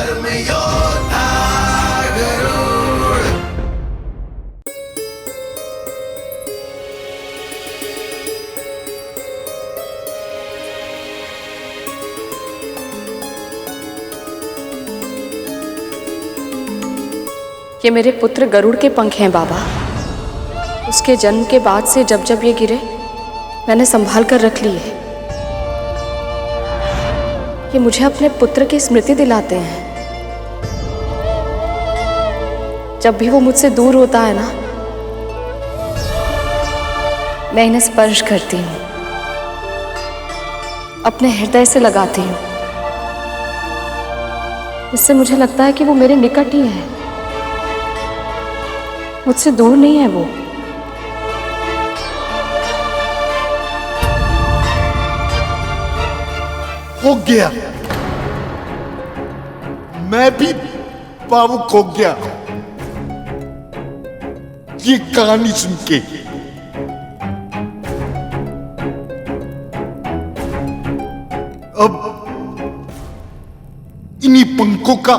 धर्मयोद्धा गरुड़। ये मेरे पुत्र गरुड़ के पंख हैं बाबा। उसके जन्म के बाद से जब जब ये गिरे मैंने संभाल कर रख लिए। ये मुझे अपने पुत्र की स्मृति दिलाते हैं। जब भी वो मुझसे दूर होता है ना, मैं इन्हें स्पर्श करती हूँ, अपने हृदय से लगाती हूँ। इससे मुझे लगता है कि वो मेरे निकट ही है, मुझसे दूर नहीं है वो। हो गया, मैं भी भावुक हो गया ये कहानी सुन के। अब इन्हीं पंखों का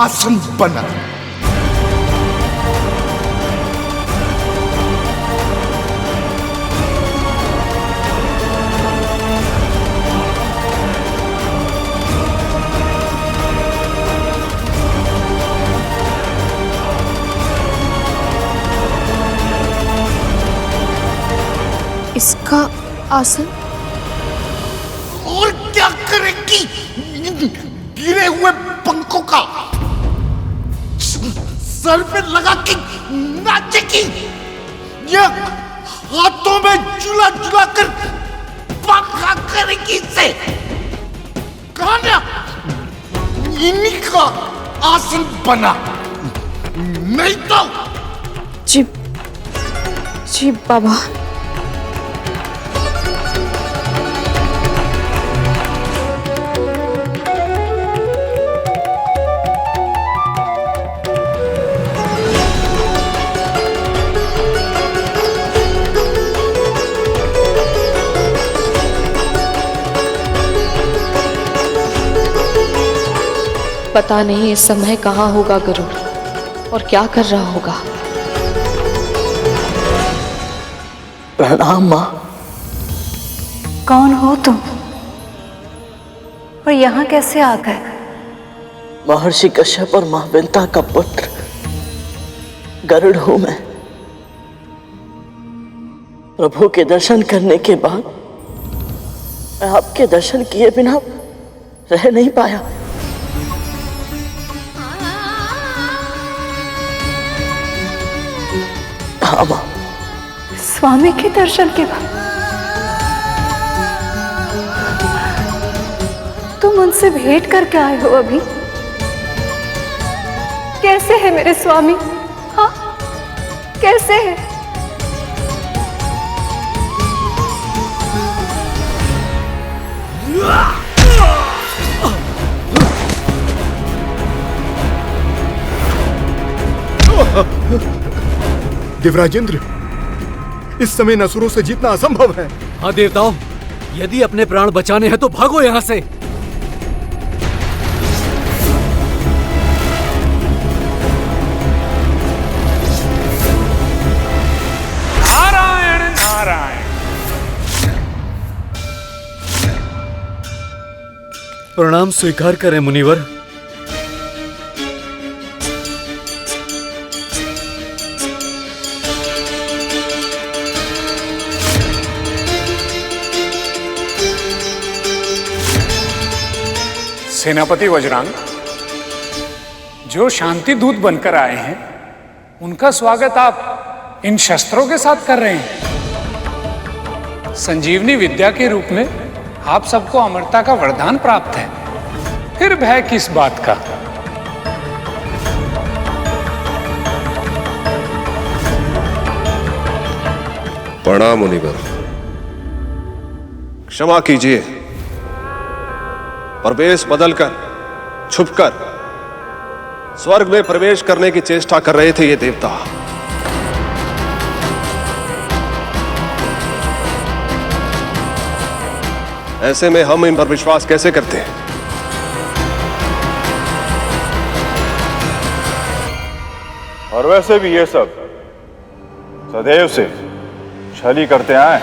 आसन बना। इसका आसन? और क्या करेगी गिरे हुए पंखों का? सर पे लगा के नाचेगी या हाथों में झुला झुला कर पंखा करेगी इससे? कहा ना, इन्हीं का आसन बना, नहीं तो। जी जी बाबा। पता नहीं इस समय कहाँ होगा गरुड़ और क्या कर रहा होगा। प्रणाम माँ। कौन हो तुम और यहाँ कैसे आ गए? महर्षि कश्यप और माँ विंता का पुत्र गरुड़ हूं मैं। प्रभु के दर्शन करने के बाद मैं आपके दर्शन किए बिना रह नहीं पाया। हाँ माँ। स्वामी के दर्शन के बाद तुम उनसे भेंट करके आए हो अभी? कैसे है मेरे स्वामी? हाँ, कैसे है? देवराजेंद्र, इस समय असुरों से जीतना असंभव है। हाँ देवताओं, यदि अपने प्राण बचाने हैं तो भागो यहाँ से। नारायण नारायण। प्रणाम स्वीकार करें मुनिवर। सेनापति वज्रांग, जो शांति दूत बनकर आए हैं उनका स्वागत आप इन शस्त्रों के साथ कर रहे हैं। संजीवनी विद्या के रूप में आप सबको अमरता का वरदान प्राप्त है, फिर भय किस बात का? प्रणाम मुनिवर, क्षमा कीजिए। प्रवेश बदलकर, छुपकर स्वर्ग में प्रवेश करने की चेष्टा कर रहे थे ये देवता। ऐसे में हम इन पर विश्वास कैसे करते हैं? और वैसे भी ये सब सदैव से छली करते आए।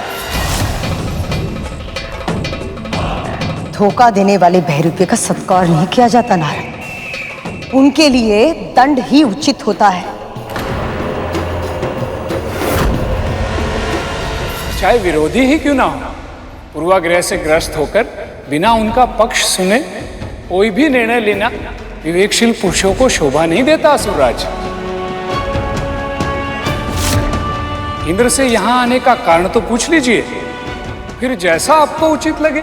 धोखा देने वाले बहरूपे का सत्कार नहीं किया जाता नारद। उनके लिए दंड ही उचित होता है। चाहे विरोधी ही क्यों ना हो, पूर्वाग्रह से ग्रस्त होकर बिना उनका पक्ष सुने कोई भी निर्णय लेना विवेकशील पुरुषों को शोभा नहीं देता। असुरराज, इंद्र से यहां आने का कारण तो पूछ लीजिए, फिर जैसा आपको उचित लगे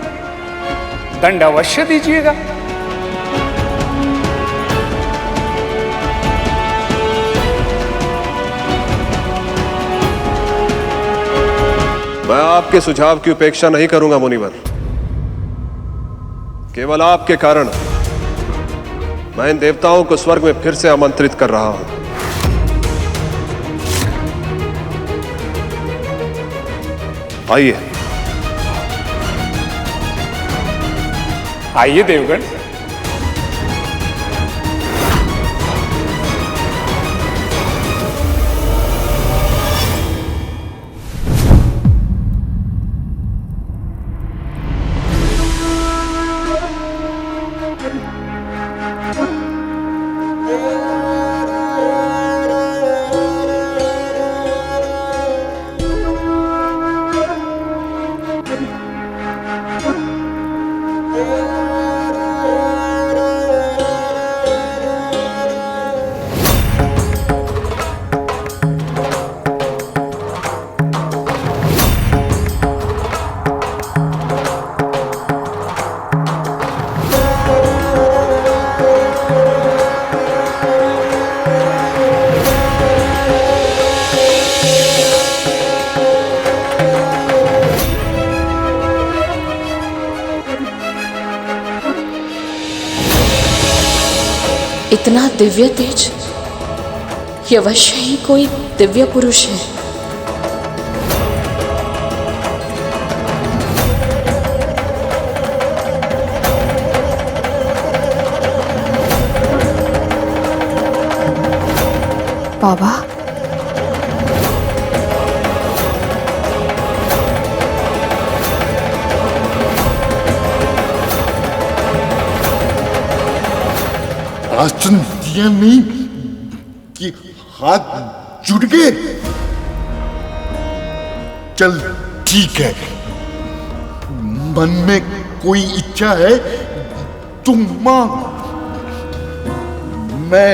दंड अवश्य दीजिएगा। मैं आपके सुझाव की उपेक्षा नहीं करूंगा मुनिवर। केवल आपके कारण मैं इन देवताओं को स्वर्ग में फिर से आमंत्रित कर रहा हूं। आइए आइए देवगण। इतना दिव्य तेज, ये अवश्य ही कोई दिव्य पुरुष है। बाबा, आसन दिया नहीं कि हाथ जुड़ गए। चल ठीक है, मन में कोई इच्छा है तुम मांग, मैं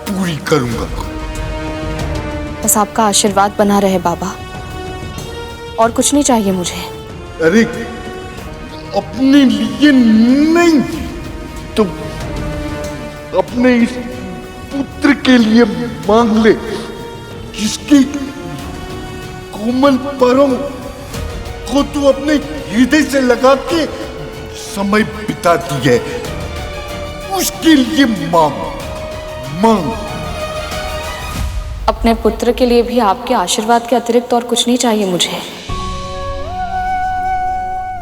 पूरी करूंगा। बस आपका आशीर्वाद बना रहे बाबा, और कुछ नहीं चाहिए मुझे। अरे अपने लिए नहीं, तो अपने इस पुत्र के लिए मांग ले, जिसकी कोमल परों को तू अपने हृदय से लगा के समय बिताती है, उसके लिए मांग मांग। अपने पुत्र के लिए भी आपके आशीर्वाद के अतिरिक्त और कुछ नहीं चाहिए मुझे।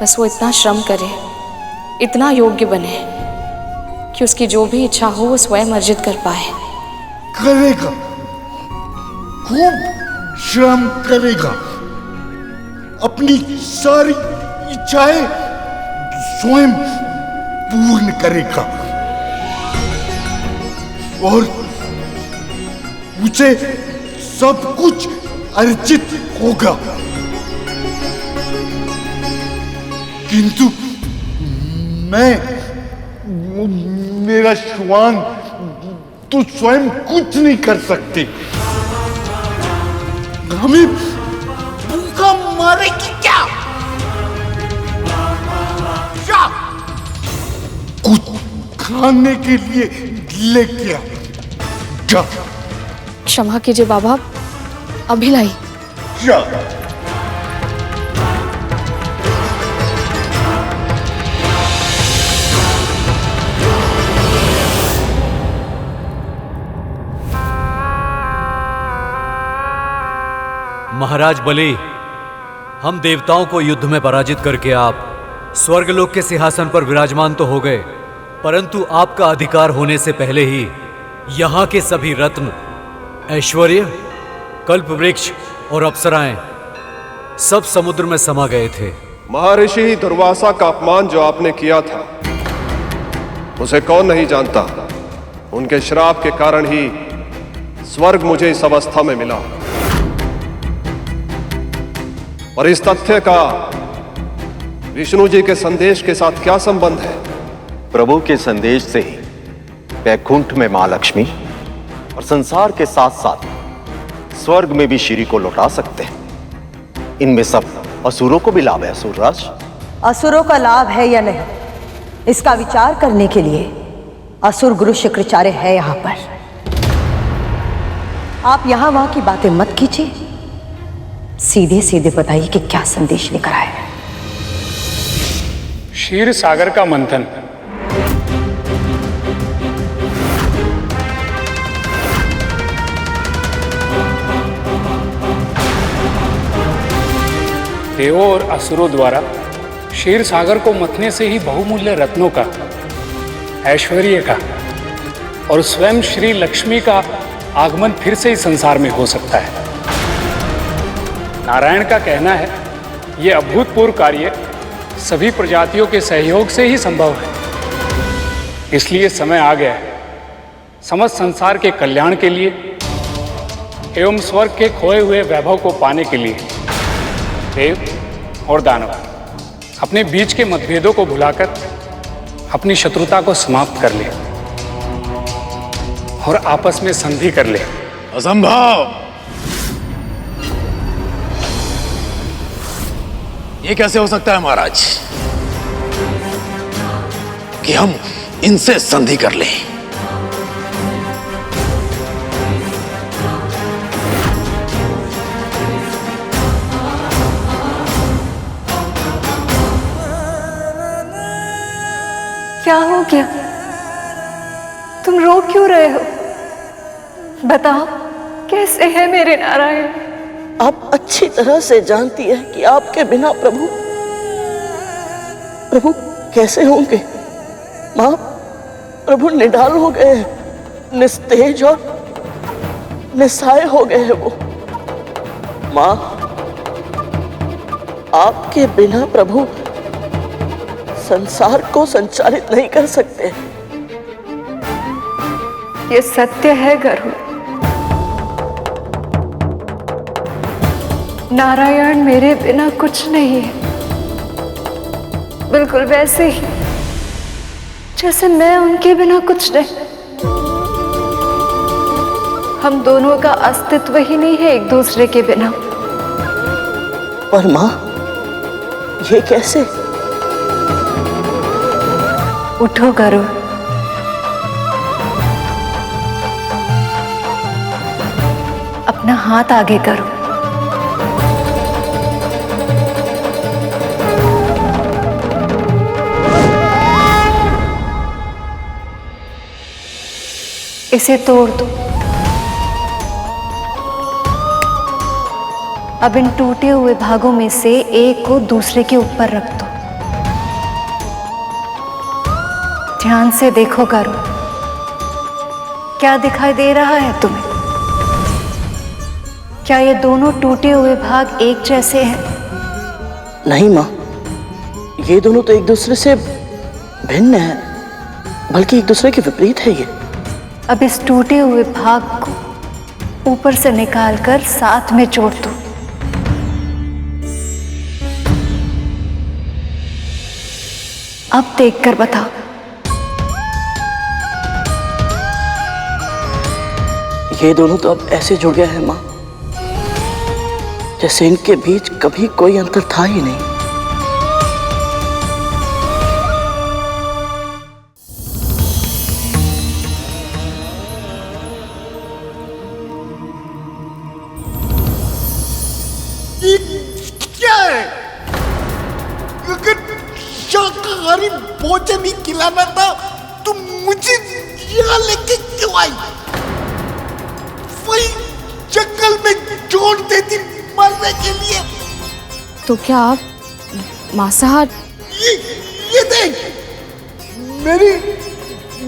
बस वो इतना श्रम करे, इतना योग्य बने कि उसकी जो भी इच्छा हो वो स्वयं अर्जित कर पाए। करेगा, खूब श्रम करेगा, अपनी सारी इच्छाएं स्वयं पूर्ण करेगा, और उसे सब कुछ अर्जित होगा। किंतु मेरा श्वान तो स्वयं कुछ नहीं कर सकते। हमें भूखा मारेगी क्या? कुछ खाने के लिए लेके आ जा। क्षमा कीजिए बाबा, अभी लाई। जा। महाराज बलि, हम देवताओं को युद्ध में पराजित करके आप स्वर्गलोक के सिंहासन पर विराजमान तो हो गए, परंतु आपका अधिकार होने से पहले ही यहाँ के सभी रत्न ऐश्वर्य, कल्प वृक्ष और अप्सराएं सब समुद्र में समा गए थे। महर्षि दुर्वासा का अपमान जो आपने किया था उसे कौन नहीं जानता। उनके श्राप के कारण ही स्वर्ग मुझे इस अवस्था में मिला, और इस तथ्य का विष्णु जी के संदेश के साथ क्या संबंध है? प्रभु के संदेश से ही वैकुंठ में मां लक्ष्मी और संसार के साथ साथ स्वर्ग में भी श्री को लौटा सकते हैं। इनमें सब असुरों को भी लाभ है। असुरराज, असुरों का लाभ है या नहीं, इसका विचार करने के लिए असुर गुरु शुक्राचार्य है यहां पर। आप यहां वहां की बातें मत कीजिए, सीधे सीधे बताइए कि क्या संदेश लेकर आए हैं। क्षीर सागर का मंथन। देवों और असुरों द्वारा क्षीर सागर को मथने से ही बहुमूल्य रत्नों का, ऐश्वर्य का और स्वयं श्री लक्ष्मी का आगमन फिर से इस संसार में हो सकता है। नारायण का कहना है यह अभूतपूर्व कार्य सभी प्रजातियों के सहयोग से ही संभव है। इसलिए समय आ गया है समस्त संसार के कल्याण के लिए एवं स्वर्ग के खोए हुए वैभव को पाने के लिए देव और दानव अपने बीच के मतभेदों को भुलाकर अपनी शत्रुता को समाप्त कर ले और आपस में संधि कर ले। असंभव! ये कैसे हो सकता है महाराज कि हम इनसे संधि कर लें? क्या हो गया? तुम रो क्यों रहे हो? बताओ, कैसे है मेरे नारायण? आप अच्छी तरह से जानती है कि आपके बिना प्रभु कैसे होंगे। माँ, प्रभु निढाल हो गए हैं, निस्तेज और निस्सहाय हो गए हैं वो। माँ, आपके बिना प्रभु संसार को संचालित नहीं कर सकते। ये सत्य है गरुड़। नारायण मेरे बिना कुछ नहीं है, बिल्कुल वैसे ही जैसे मैं उनके बिना कुछ नहीं। हम दोनों का अस्तित्व ही नहीं है एक दूसरे के बिना। पर माँ, ये कैसे? उठो गरुड़, अपना हाथ आगे करो। इसे तोड़ दो। अब इन टूटे हुए भागों में से एक को दूसरे के ऊपर रख दो। ध्यान से देखो गरुड़, क्या दिखाई दे रहा है तुम्हें? क्या ये दोनों टूटे हुए भाग एक जैसे हैं? नहीं माँ, ये दोनों तो एक दूसरे से भिन्न हैं, बल्कि एक दूसरे के विपरीत है ये। अब इस टूटे हुए भाग को ऊपर से निकालकर साथ में जोड़ दो। अब देखकर बताओ। ये दोनों तो अब ऐसे जुड़ गए हैं माँ, जैसे इनके बीच कभी कोई अंतर था ही नहीं। क्या है? अगर शाकाहारी भोजन ही खिलाना था तो मुझे यहाँ लेके क्यों आई? वही जंगल में छोड़ देती मरने के लिए। तो क्या आप मांसाहार? ये देख, मेरी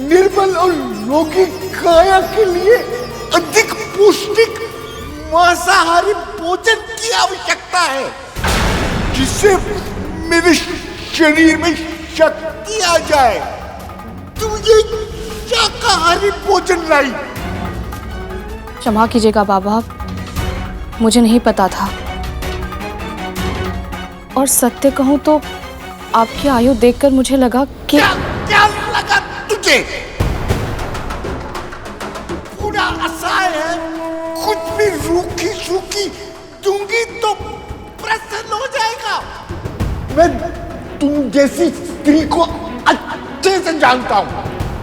निर्बल और रोगी काया के लिए अधिक पौष्टिक मांसाहारी भोजन की आवश्यकता है, जिससे मेरे शरीर में शक्ति आ जाए। तू ये शाकाहारी भोजन लाई। क्षमा कीजिएगा बाबा, मुझे नहीं पता था। और सत्य कहूं तो आपकी आयु देखकर मुझे लगा कि क्या लगा तुझे? पूरा असहाय है, कुछ भी रूखी सूखी दूंगी तो प्रसन्न हो जाएगा। मैं तुम जैसी स्त्री को अच्छे से जानता हूं,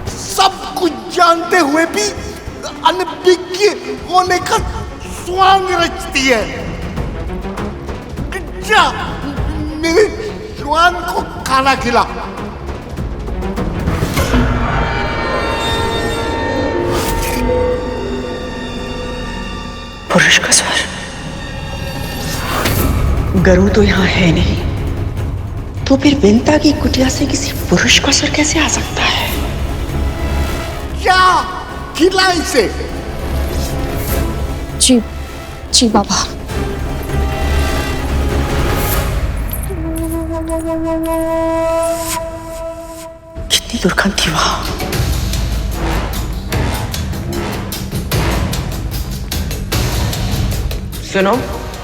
सब कुछ जानते हुए भी अनभिज्ञ होने का स्वांग रचती है। जा, मेरे श्वान को खाना खिला। पुरुष का स्वर। गरुड़ तो यहाँ है नहीं, तो फिर विंता की कुटिया से किसी पुरुष का स्वर कैसे आ सकता है? क्या खिला इसे? जी जी बाबा। कितनी दुर्गंध थी वहां। सुनो,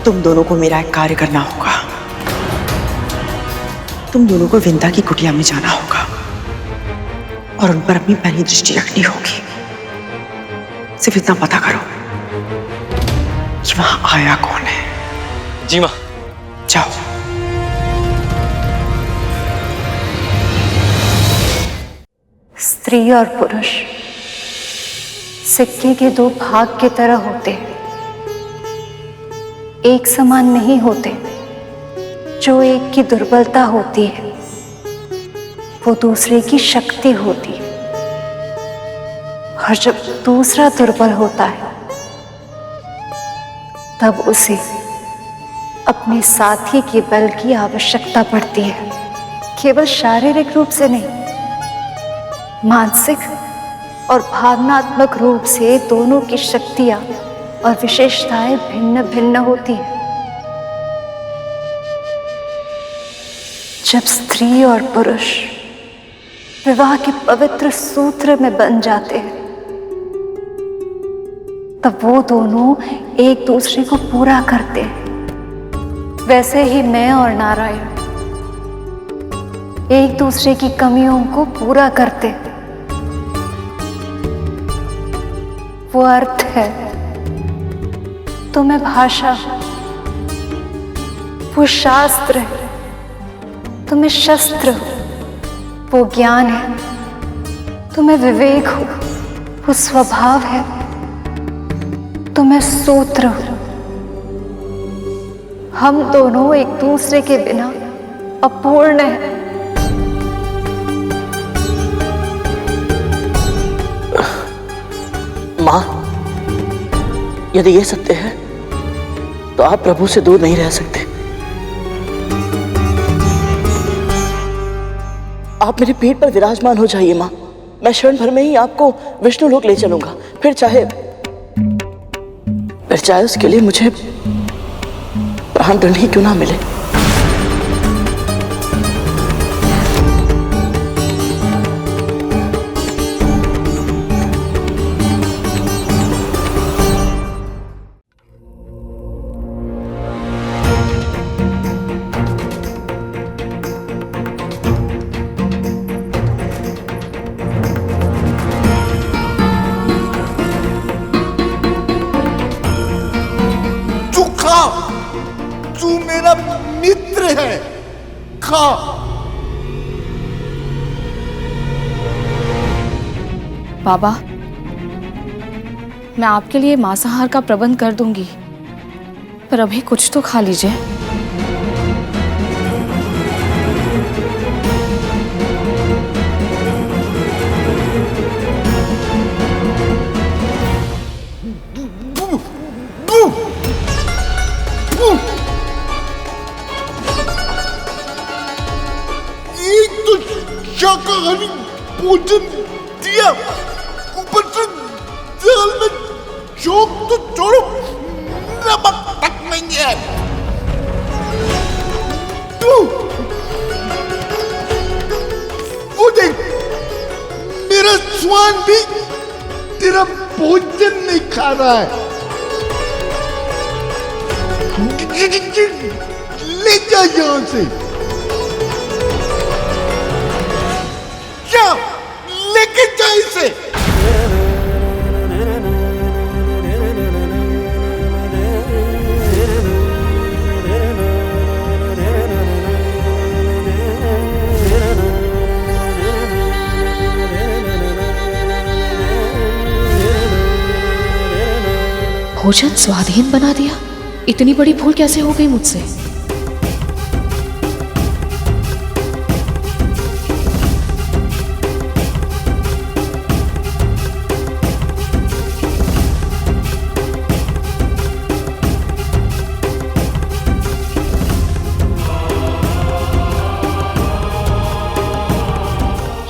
तुम दोनों को मेरा एक कार्य करना होगा। तुम दोनों को विंता की कुटिया में जाना होगा और उन पर अपनी पहली दृष्टि रखनी होगी। सिर्फ इतना पता करो कि वहां आया कौन है। जी मां। जाओ। स्त्री और पुरुष सिक्के के दो भाग की तरह होते हैं, एक समान नहीं होते। जो एक की दुर्बलता होती है वो दूसरे की शक्ति होती है, और जब दूसरा दुर्बल होता है तब उसे अपने साथी के बल की आवश्यकता पड़ती है। केवल शारीरिक रूप से नहीं, मानसिक और भावनात्मक रूप से दोनों की शक्तियां और विशेषताएं भिन्न भिन्न होती हैं। जब स्त्री और पुरुष विवाह के पवित्र सूत्र में बंध जाते हैं तब वो दोनों एक दूसरे को पूरा करते हैं। वैसे ही मैं और नारायण एक दूसरे की कमियों को पूरा करते हैं। वो अर्थ है तो मैं भाषा, वो शास्त्र है तो मैं शस्त्र हूं, वो ज्ञान है तो मैं विवेक हूं, वो स्वभाव है तो मैं सूत्र हूं। हम दोनों एक दूसरे के बिना अपूर्ण हैं। मां, यदि ये सत्य है तो आप प्रभु से दूर नहीं रह सकते। आप मेरी पीठ पर विराजमान हो जाइए मां। मैं क्षण भर में ही आपको विष्णु लोक ले चलूंगा। फिर चाहे उसके लिए मुझे प्राण दंड ही क्यों ना मिले। तू मेरा मित्र है, खा। बाबा, मैं आपके लिए मांसाहार का प्रबंध कर दूंगी, पर अभी कुछ तो खा लीजिए। शाकाहारी भोजन दिया, ऊपर से दाल में जोक तो छोड़ो, नमक तक नहीं है। तू वो देख, मेरा स्वान भी तेरा भोजन नहीं खा रहा है। ले जा यहां से, जा लेके जा इसे। भोजन स्वाधीन बना दिया? इतनी बड़ी भूल कैसे हो गई मुझसे?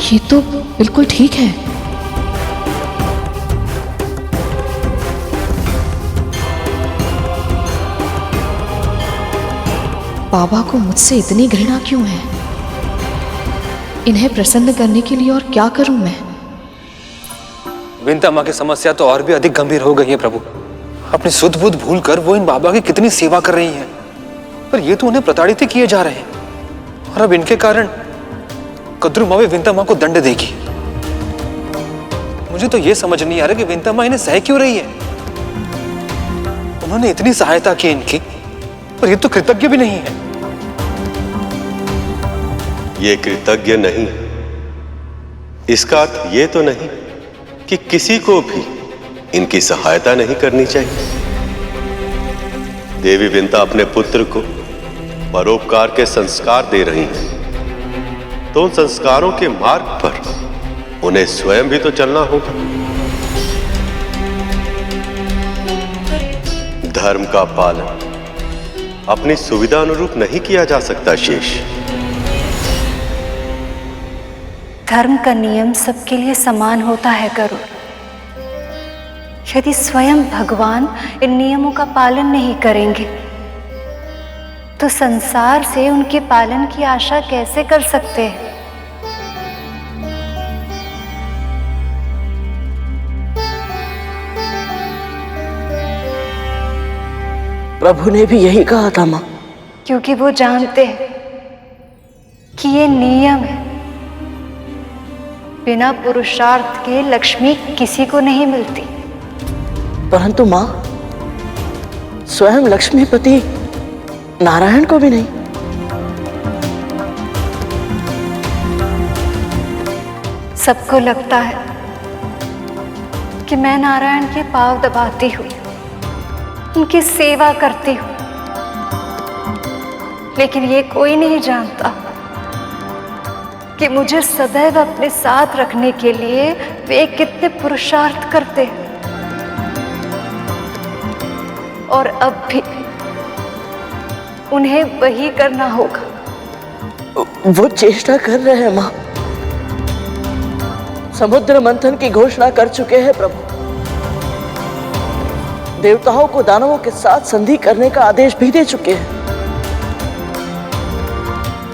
ये तो बिल्कुल ठीक है। बाबा को मुझसे इतनी घृणा क्यों है? इन्हें प्रसन्न करने के लिए और क्या करूं मैं? विंता माँ की समस्या तो और भी अधिक गंभीर हो गई है प्रभु। अपनी सुध बुध भूल कर वो इन बाबा की कितनी सेवा कर रही हैं, पर ये तो उन्हें प्रताड़ित किए जा रहे हैं। और अब इनके कारण कद्रू माँ भी विंता माँ को दंड देगी। मुझे तो ये समझ नहीं आ रहा कि विंता माँ इन्हें सह क्यों रही है। उन्होंने इतनी सहायता की इनकी, पर ये तो कृतज्ञ भी नहीं है। ये कृतज्ञ नहीं, इसका अर्थ ये तो नहीं कि किसी को भी इनकी सहायता नहीं करनी चाहिए। देवी विंता अपने पुत्र को परोपकार के संस्कार दे रही हैं, तो उन संस्कारों के मार्ग पर उन्हें स्वयं भी तो चलना होगा। धर्म का पालन अपनी सुविधा अनुरूप नहीं किया जा सकता शेष। धर्म का नियम सबके लिए समान होता है गरुड़। यदि स्वयं भगवान इन नियमों का पालन नहीं करेंगे तो संसार से उनके पालन की आशा कैसे कर सकते हैं? प्रभु ने भी यही कहा था मां। क्योंकि वो जानते हैं कि ये नियम है। बिना पुरुषार्थ के लक्ष्मी किसी को नहीं मिलती। परंतु मां, स्वयं लक्ष्मीपति नारायण को भी नहीं। सबको लगता है कि मैं नारायण के पांव दबाती हूँ, उनकी सेवा करती हूँ, लेकिन ये कोई नहीं जानता कि मुझे सदैव अपने साथ रखने के लिए वे कितने पुरुषार्थ करते हैं। और अब भी उन्हें वही करना होगा। वो चेष्टा कर रहे हैं मां। समुद्र मंथन की घोषणा कर चुके हैं प्रभु। देवताओं को दानवों के साथ संधि करने का आदेश भी दे चुके हैं।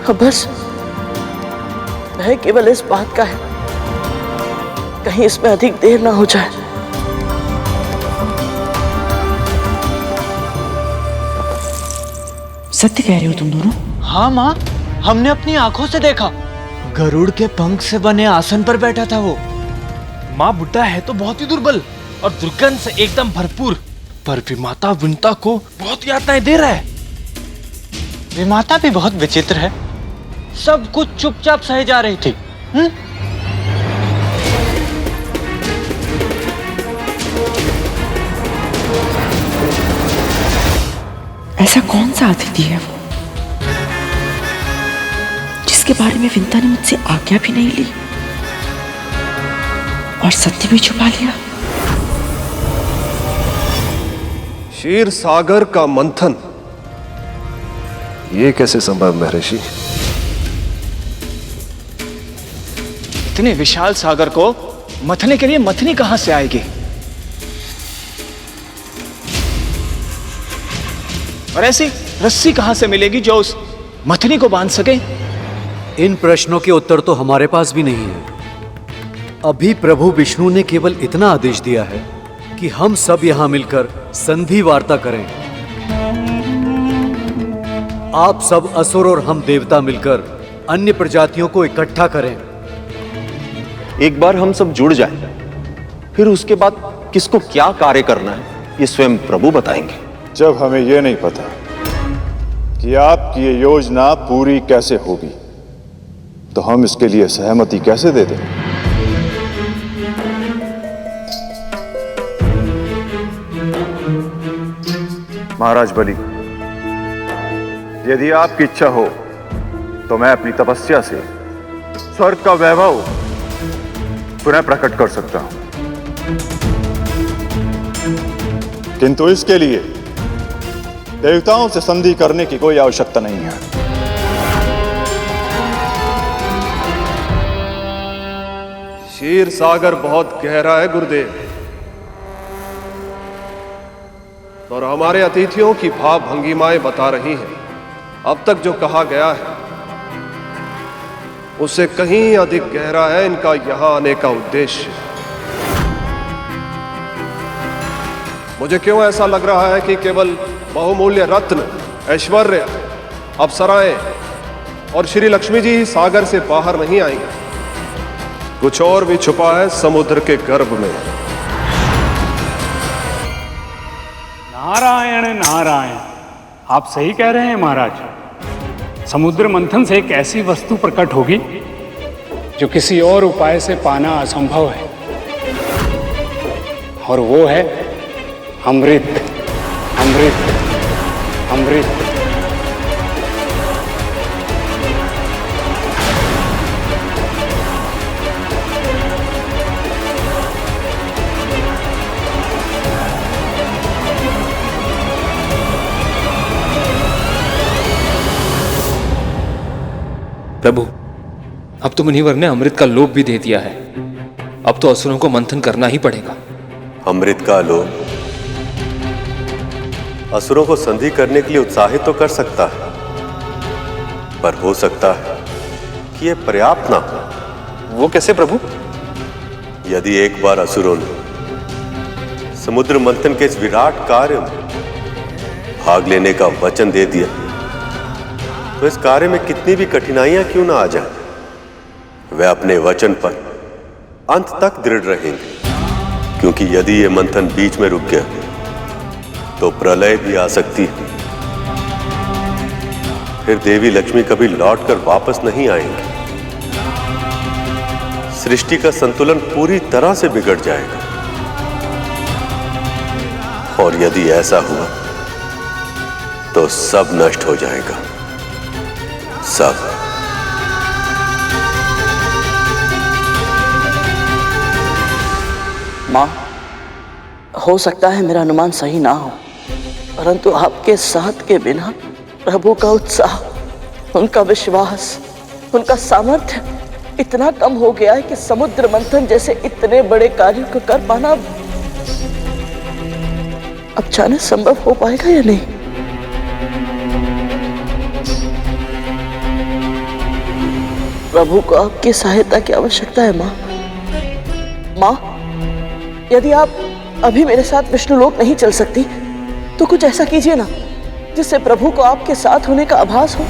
अब बस भय केवल इस बात का है, कहीं इसमें अधिक देर ना हो जाए। सत्य कह रहे हो तुम दोनों? हाँ माँ, हमने अपनी आंखों से देखा। गरुड़ के पंख से बने आसन पर बैठा था वो। माँ बुड्ढा है तो बहुत ही दुर्बल और दुर्गंध से एकदम भरपूर, पर विमाता विंता को बहुत यातनाएं दे रहा है। विमाता भी बहुत विचित्र है, सब कुछ चुपचाप सहे जा रही थी। ऐसा कौन सा अतिथि है वो जिसके बारे में विंता ने मुझसे आज्ञा भी नहीं ली और सत्य भी छुपा लिया? क्षीर सागर का मंथन, ये कैसे संभव महर्षि? इतने विशाल सागर को मथने के लिए मथनी कहां से आएगी? और ऐसी रस्सी कहां से मिलेगी जो उस मथनी को बांध सके? इन प्रश्नों के उत्तर तो हमारे पास भी नहीं है। अभी प्रभु विष्णु ने केवल इतना आदेश दिया है कि हम सब यहां मिलकर संधि वार्ता करें। आप सब असुर और हम देवता मिलकर अन्य प्रजातियों को इकट्ठा करें। एक बार हम सब जुड़ जाएं, फिर उसके बाद किसको क्या कार्य करना है ये स्वयं प्रभु बताएंगे। जब हमें यह नहीं पता कि आपकी ये योजना पूरी कैसे होगी, तो हम इसके लिए सहमति कैसे दे दें? महाराज बलि, यदि आपकी इच्छा हो तो मैं अपनी तपस्या से स्वर्ग का वैभव पुनः प्रकट कर सकता हूं, किंतु इसके लिए देवताओं से संधि करने की कोई आवश्यकता नहीं है। क्षीर सागर बहुत गहरा है गुरुदेव, और हमारे अतिथियों की भाव भंगिमाएं बता रही हैं अब तक जो कहा गया है उससे कहीं अधिक गहरा है इनका यहां आने का उद्देश्य। मुझे क्यों ऐसा लग रहा है कि केवल बहुमूल्य रत्न, ऐश्वर्य, अप्सराएं और श्री लक्ष्मी जी ही सागर से बाहर नहीं आएंगे। कुछ और भी छुपा है समुद्र के गर्भ में। नारायण नारायण, आप सही कह रहे हैं महाराज। समुद्र मंथन से एक ऐसी वस्तु प्रकट होगी जो किसी और उपाय से पाना असंभव है, और वो है अमृत। अमृत, अमृत। प्रभु, अब तो मुनिवर ने अमृत का लोभ भी दे दिया है। अब तो असुरों को मंथन करना ही पड़ेगा। अमृत का लोभ असुरों को संधि करने के लिए उत्साहित तो कर सकता है, पर हो सकता है कि यह पर्याप्त ना हो। वो कैसे प्रभु? यदि एक बार असुरों ने समुद्र मंथन के इस विराट कार्य में भाग लेने का वचन दे दिया, तो इस कार्य में कितनी भी कठिनाइयां क्यों ना आ जाए, वे अपने वचन पर अंत तक दृढ़ रहेंगे। क्योंकि यदि यह मंथन बीच में रुक गया तो प्रलय भी आ सकती है। फिर देवी लक्ष्मी कभी लौटकर वापस नहीं आएंगी। सृष्टि का संतुलन पूरी तरह से बिगड़ जाएगा। और यदि ऐसा हुआ तो सब नष्ट हो जाएगा, सब। मां, हो सकता है मेरा अनुमान सही ना हो, परंतु आपके साथ के बिना प्रभु का उत्साह, उनका विश्वास, उनका सामर्थ्य इतना कम हो गया है कि समुद्र मंथन जैसे इतने बड़े कार्य को कर पाना अब जाने संभव हो पाएगा या नहीं। प्रभु को आपकी सहायता की आवश्यकता है मां। मां, यदि आप अभी मेरे साथ विष्णुलोक नहीं चल सकती तो कुछ ऐसा कीजिए ना जिससे प्रभु को आपके साथ होने का आभास हो।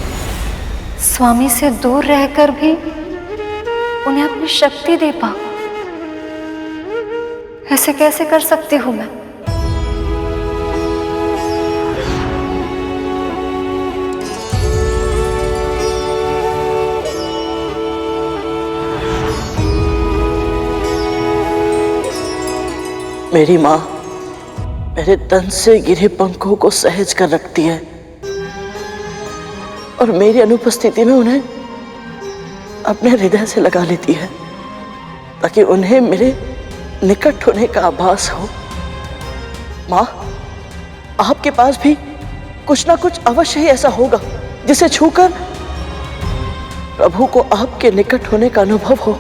स्वामी से दूर रहकर भी उन्हें अपनी शक्ति दे पाऊं, ऐसे कैसे कर सकती हूं मैं? मेरी माँ मेरे तन से गिरे पंखों को सहज कर रखती है और मेरी अनुपस्थिति में उन्हें अपने हृदय से लगा लेती है ताकि उन्हें मेरे निकट होने का आभास हो। माँ, आपके पास भी कुछ ना कुछ अवश्य ही ऐसा होगा जिसे छूकर प्रभु को आपके निकट होने का अनुभव हो।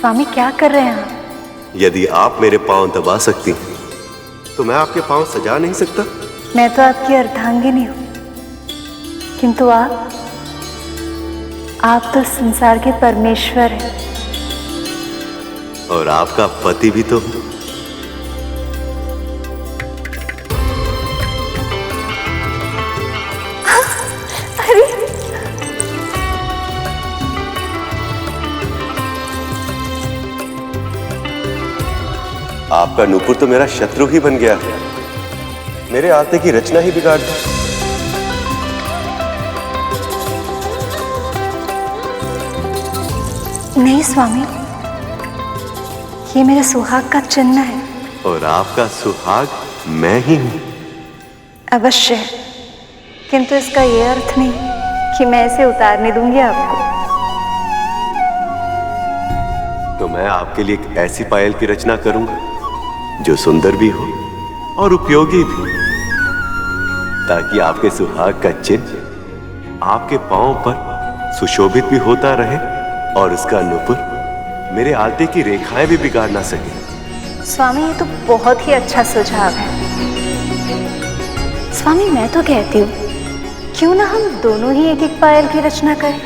स्वामी क्या कर रहे हैं आप? यदि आप मेरे पांव दबा सकती हैं, तो मैं आपके पांव सजा नहीं सकता? मैं तो आपकी अर्धांगिनी हूँ, किंतु आप तो संसार के परमेश्वर हैं। और आपका पति भी तो। अरे आपका नूपुर तो मेरा शत्रु ही बन गया, मेरे आते की रचना ही बिगाड़ दी। नहीं स्वामी, ये मेरे सुहाग का चिन्ह है। और आपका सुहाग मैं ही हूं। अवश्य, किंतु इसका ये अर्थ नहीं कि मैं इसे उतारने दूंगी आपको। तो मैं आपके लिए एक ऐसी पायल की रचना करूंगा जो सुंदर भी हो और उपयोगी भी, ताकि आपके सुहाग का चिन्ह आपके पांव पर सुशोभित भी होता रहे और उसका नूपुर मेरे आते की रेखाएं भी बिगाड़ ना सके। स्वामी, ये तो बहुत ही अच्छा सुझाव है। स्वामी, मैं तो कहती हूँ क्यों ना हम दोनों ही एक एक पायल की रचना करें।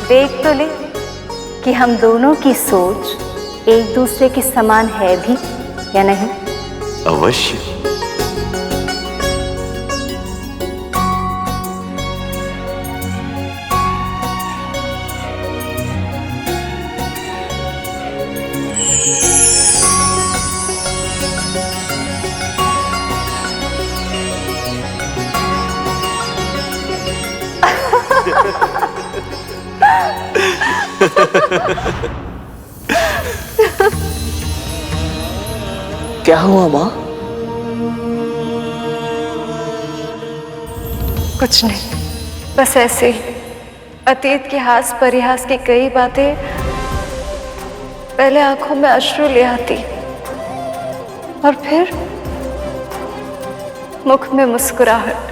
देख तो ले कि हम दोनों की सोच एक दूसरे के समान है भी या नहीं। अवश्य। क्या हुआ माँ? कुछ नहीं, बस ऐसे ही अतीत के हास परिहास की कई बातें पहले आंखों में अश्रु ले आती और फिर मुख में मुस्कुराहट।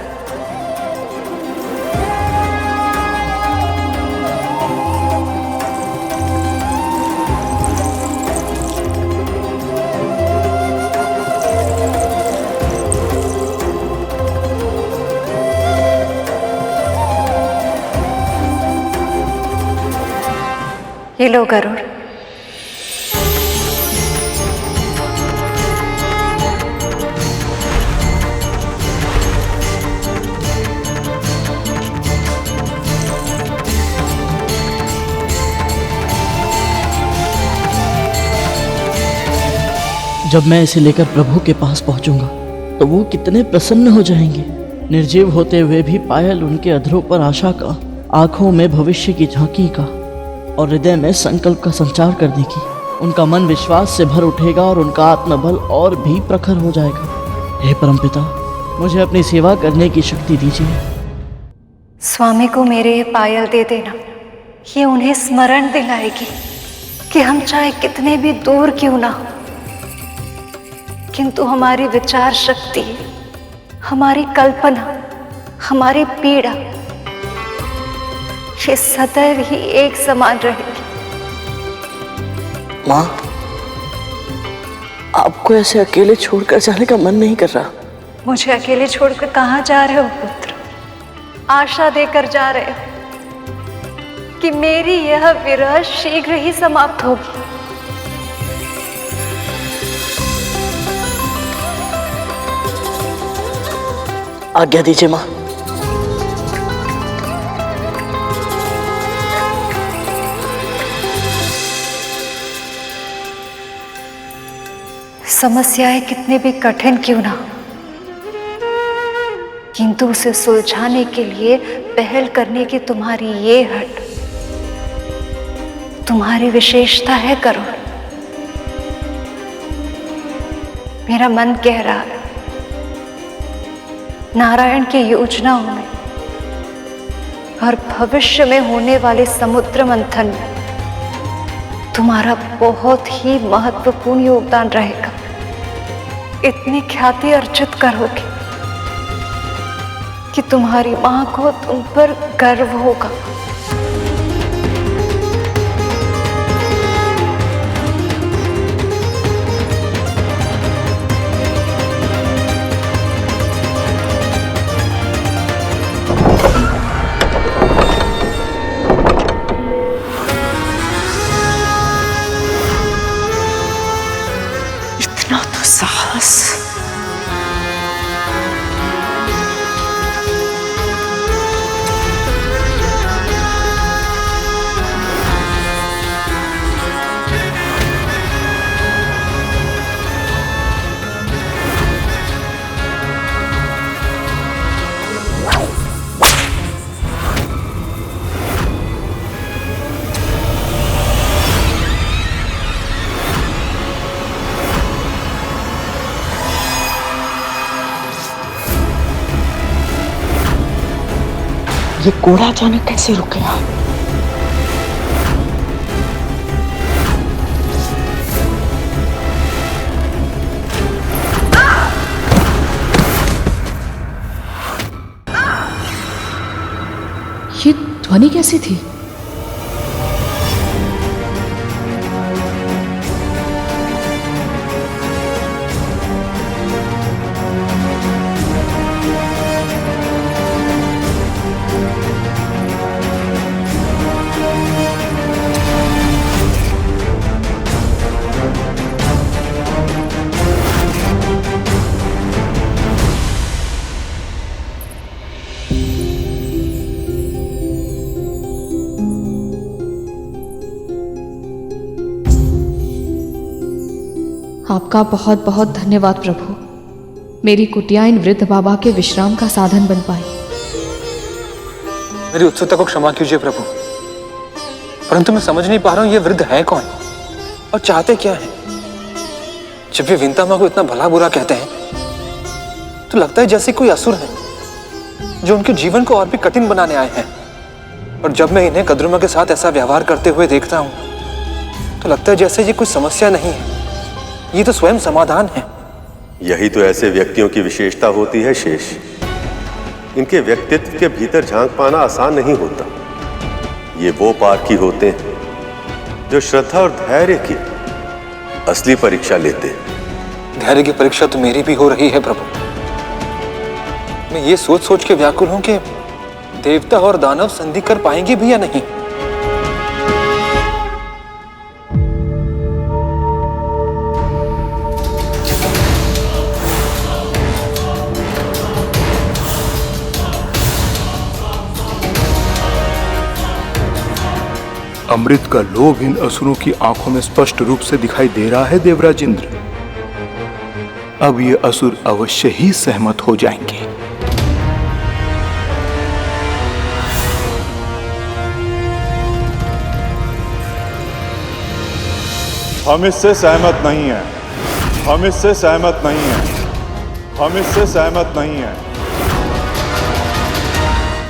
ये लो गरुड़। जब मैं इसे लेकर प्रभु के पास पहुंचूंगा तो वो कितने प्रसन्न हो जाएंगे। निर्जीव होते हुए भी पायल उनके अधरों पर आशा का, आंखों में भविष्य की झांकी का और हृदय में संकल्प का संचार कर देगी। उनका मन विश्वास से भर उठेगा और उनका आत्मबल और भी प्रखर हो जाएगा। हे परमपिता, मुझे अपनी सेवा करने की शक्ति दीजिए। स्वामी को मेरे ये पायल दे देना, ये उन्हें स्मरण दिलाएगी कि हम चाहे कितने भी दूर क्यों ना हो, किंतु हमारी विचार शक्ति, हमारी कल्पना, हमारी पीड़ा ये सदैव ही एक समान रहेगी। माँ, आपको ऐसे अकेले छोड़कर जाने का मन नहीं कर रहा। मुझे अकेले छोड़कर कहाँ जा रहे हो पुत्र? आशा देकर जा रहे हो कि मेरी यह विरह शीघ्र ही समाप्त होगी। आज्ञा दीजिए माँ। समस्याएं कितने भी कठिन क्यों ना, किंतु उसे सुलझाने के लिए पहल करने की तुम्हारी ये हट, तुम्हारी विशेषता है गरुड़। मेरा मन कह रहा है नारायण की योजनाओं में और भविष्य में होने वाले समुद्र मंथन में तुम्हारा बहुत ही महत्वपूर्ण योगदान रहेगा। इतनी ख्याति अर्जित करोगे कि तुम्हारी मां को तुम पर गर्व होगा। ये कोड़ा अचानक कैसे रुक गया? ये ध्वनि कैसी थी? आपका बहुत बहुत धन्यवाद प्रभु। मेरी कुटिया इन वृद्ध बाबा के विश्राम का साधन बन पाई। मेरी उत्सुकता को क्षमा कीजिए प्रभु, परंतु मैं समझ नहीं पा रहा हूं ये वृद्ध है कौन और चाहते क्या हैं। जब वे विंता मां को इतना भला बुरा कहते हैं तो लगता है जैसे कोई असुर है जो उनके जीवन को और भी कठिन बनाने आए हैं। और जब मैं इन्हें कद्रुमा के साथ ऐसा व्यवहार करते हुए देखता हूं तो लगता है जैसे ये कोई समस्या नहीं है, ये तो स्वयं समाधान है। यही तो ऐसे व्यक्तियों की विशेषता होती है शेष। इनके व्यक्तित्व के भीतर झांक पाना आसान नहीं होता। ये वो पारखी होते हैं जो श्रद्धा और धैर्य की असली परीक्षा लेते हैं। धैर्य की परीक्षा तो मेरी भी हो रही है प्रभु। मैं ये सोच सोच के व्याकुल हूं कि देवता और दानव संधि कर पाएंगे भी या नहीं। अमृत का लोभ इन असुरों की आंखों में स्पष्ट रूप से दिखाई दे रहा है देवराज इंद्र। अब ये असुर अवश्य ही सहमत हो जाएंगे। हम इससे सहमत नहीं हैं। हम इससे सहमत नहीं हैं। हम इससे सहमत नहीं हैं।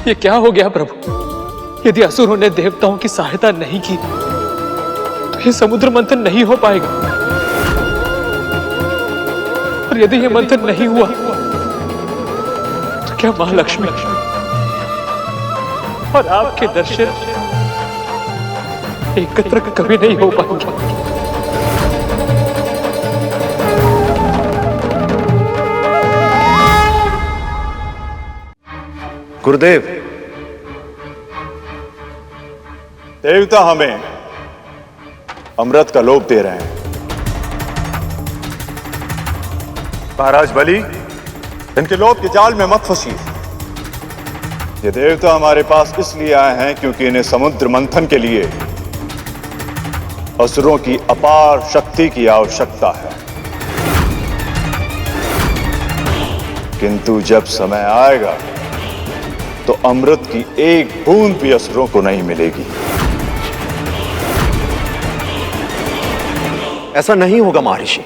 ये क्या हो गया प्रभु? यदि असुरों ने देवताओं की सहायता नहीं की तो ये समुद्र मंथन नहीं हो पाएगा। और यदि ये मंथन नहीं हुआ तो क्या महालक्ष्मी और आपके दर्शन एकत्र कभी नहीं हो पाएंगे। गुरुदेव, देवता हमें अमृत का लोभ दे रहे हैं। महाराज बलि, इनके लोभ के जाल में मत फंसिए। ये देवता हमारे पास इसलिए आए हैं क्योंकि इन्हें समुद्र मंथन के लिए असुरों की अपार शक्ति की आवश्यकता है। किंतु जब समय आएगा तो अमृत की एक बूंद भी असुरों को नहीं मिलेगी। ऐसा नहीं होगा महर्षि।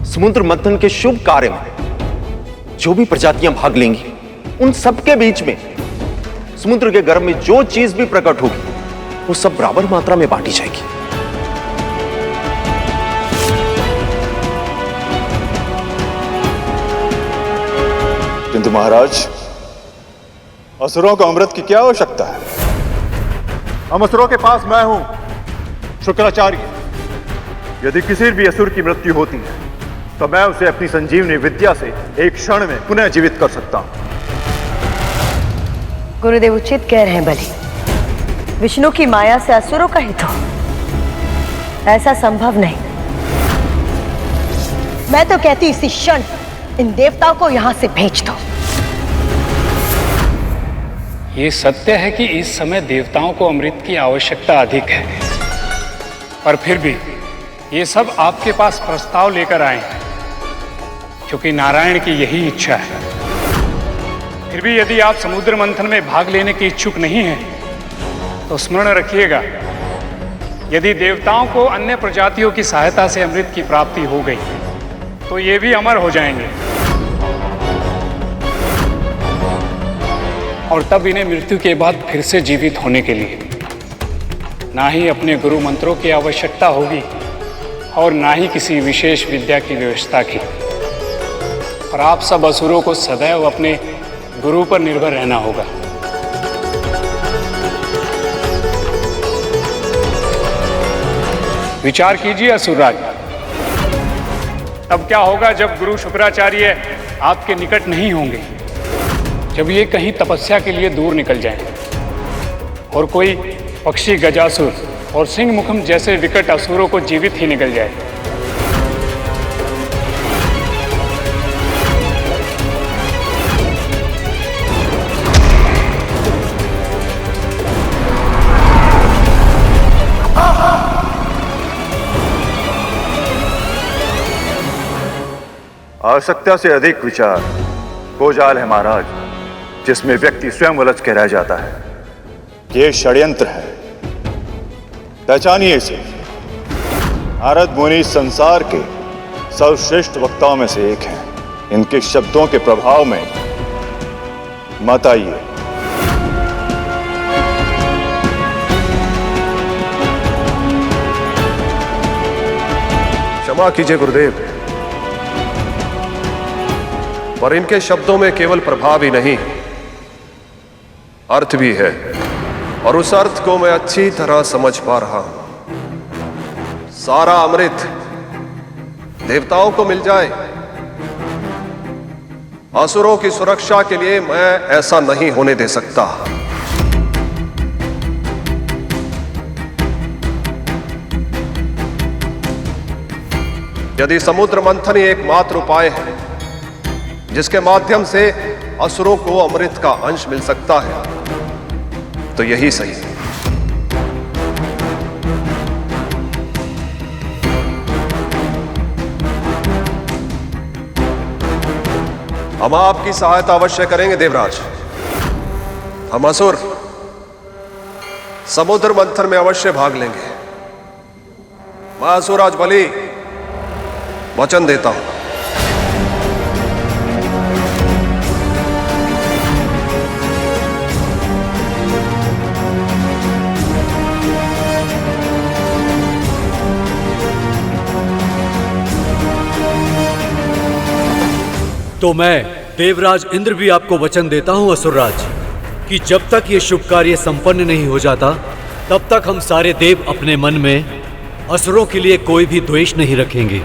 समुद्र मंथन के शुभ कार्य में जो भी प्रजातियां भाग लेंगी उन सबके बीच में समुद्र के गर्भ में जो चीज भी प्रकट होगी वो सब बराबर मात्रा में बांटी जाएगी। किंतु महाराज, असुरों को अमृत की क्या आवश्यकता है? हम असुरों के पास मैं हूं शुक्राचार्य। यदि किसी भी असुर की मृत्यु होती है तो मैं उसे अपनी संजीवनी विद्या से एक क्षण में पुनः जीवित कर सकता हूं। गुरुदेव उचित कह रहे हैं बलि। विष्णु की माया से असुरों का हित हो, ऐसा संभव नहीं। मैं तो कहती इसी क्षण इन देवताओं को यहां से भेज दो। ये सत्य है कि इस समय देवताओं को अमृत की आवश्यकता अधिक है, पर फिर भी ये सब आपके पास प्रस्ताव लेकर आए हैं क्योंकि नारायण की यही इच्छा है। फिर भी यदि आप समुद्र मंथन में भाग लेने के इच्छुक नहीं हैं तो स्मरण रखिएगा, यदि देवताओं को अन्य प्रजातियों की सहायता से अमृत की प्राप्ति हो गई तो ये भी अमर हो जाएंगे। और तब इन्हें मृत्यु के बाद फिर से जीवित होने के लिए ना ही अपने गुरु मंत्रों की आवश्यकता होगी और ना ही किसी विशेष विद्या की व्यवस्था की। और आप सब असुरों को सदैव अपने गुरु पर निर्भर रहना होगा। विचार कीजिए असुरराज, तब क्या होगा जब गुरु शुक्राचार्य आपके निकट नहीं होंगे, जब ये कहीं तपस्या के लिए दूर निकल जाएं और कोई पक्षी गजासुर और सिंह मुखम जैसे विकट असुरों को जीवित ही निकल जाए। आवश्यकता से अधिक विचार गोजाल है महाराज, जिसमें व्यक्ति स्वयं उलझ के रह जाता है। ये षड्यंत्र है, पहचानिए इसे। नारद मुनि संसार के सर्वश्रेष्ठ वक्ताओं में से एक हैं। इनके शब्दों के प्रभाव में मत आइए। क्षमा कीजिए गुरुदेव, पर इनके शब्दों में केवल प्रभाव ही नहीं, अर्थ भी है, और उस अर्थ को मैं अच्छी तरह समझ पा रहा हूं। सारा अमृत देवताओं को मिल जाए, असुरों की सुरक्षा के लिए मैं ऐसा नहीं होने दे सकता। यदि समुद्र मंथन ही एकमात्र उपाय है जिसके माध्यम से असुरों को अमृत का अंश मिल सकता है, तो यही सही है। हम आपकी सहायता अवश्य करेंगे देवराज। हम असुर समुद्र मंथन में अवश्य भाग लेंगे। मैं असुराज बलि वचन देता हूं। तो मैं देवराज इंद्र भी आपको वचन देता हूं असुरराज, कि जब तक ये शुभ कार्य संपन्न नहीं हो जाता, तब तक हम सारे देव अपने मन में असुरों के लिए कोई भी द्वेष नहीं रखेंगे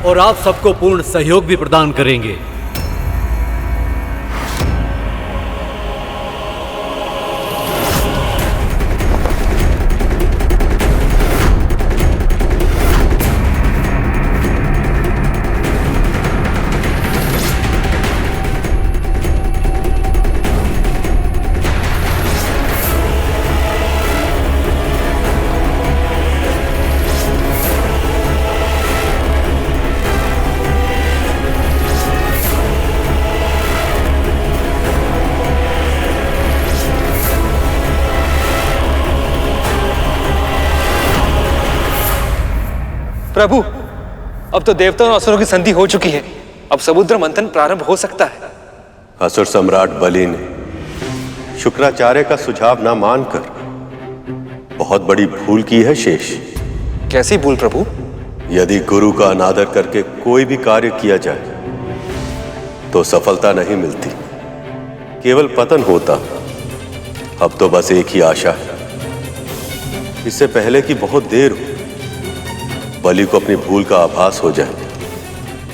और आप सबको पूर्ण सहयोग भी प्रदान करेंगे। प्रभु, अब तो देवताओं और असुरों की संधि हो चुकी है। अब समुद्र मंथन प्रारंभ हो सकता है। असुर सम्राट बलि ने शुक्राचार्य का सुझाव ना मानकर बहुत बड़ी भूल की है शेष। कैसी भूल प्रभु? यदि गुरु का अनादर करके कोई भी कार्य किया जाए तो सफलता नहीं मिलती, केवल पतन होता। अब तो बस एक ही आशा है, इससे पहले कि बहुत देर हो, बलि को अपनी भूल का आभास हो जाए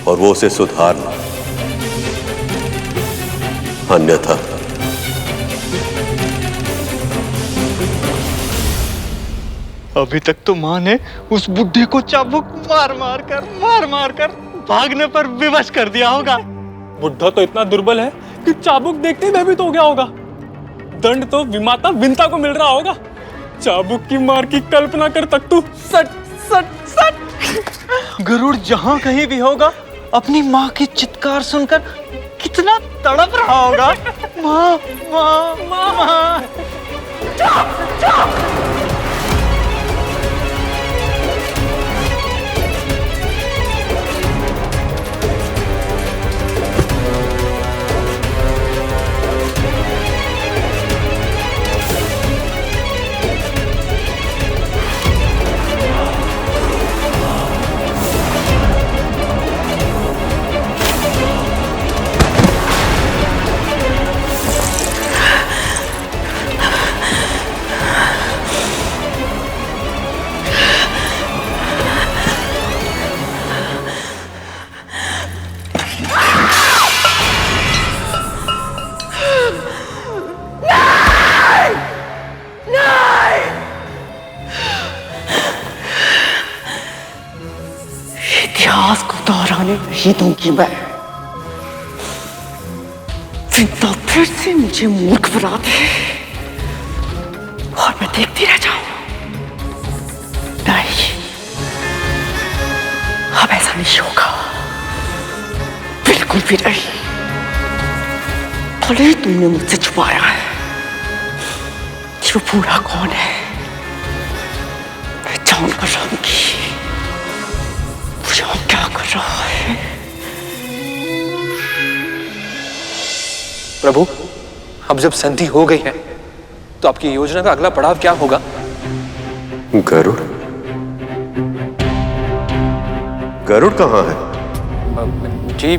और वो उसे सुधार ले, अन्यथा अभी तक तो मां ने उस बुढ़े को चाबुक मार मार कर भागने पर विवश कर दिया होगा। बुढ़ा तो इतना दुर्बल है कि चाबुक देखते ही भयभीत हो गया होगा। दंड तो विमाता विंता को मिल रहा होगा। चाबुक की मार की कल्पना कर तक तू सट सट सट। गरुड़ जहां कहीं भी होगा, अपनी माँ की चित्कार सुनकर कितना तड़प रहा होगा। माँ माँ माँ माँ। ही दूंगी मैं। विंता फिर से मुझे मूर्ख बना दे और मैं देखती रह जाऊं। नहीं, अब ऐसा नहीं होगा, बिल्कुल भी नहीं। भले ही तुमने मुझसे छुपाया है कि वो पूरा कौन है, मैं जान कर रहूंगी वो क्या कर रहा है। प्रभु, अब जब संधि हो गई है तो आपकी योजना का अगला पड़ाव क्या होगा? गरुड़? गरुड़ कहाँ है? जी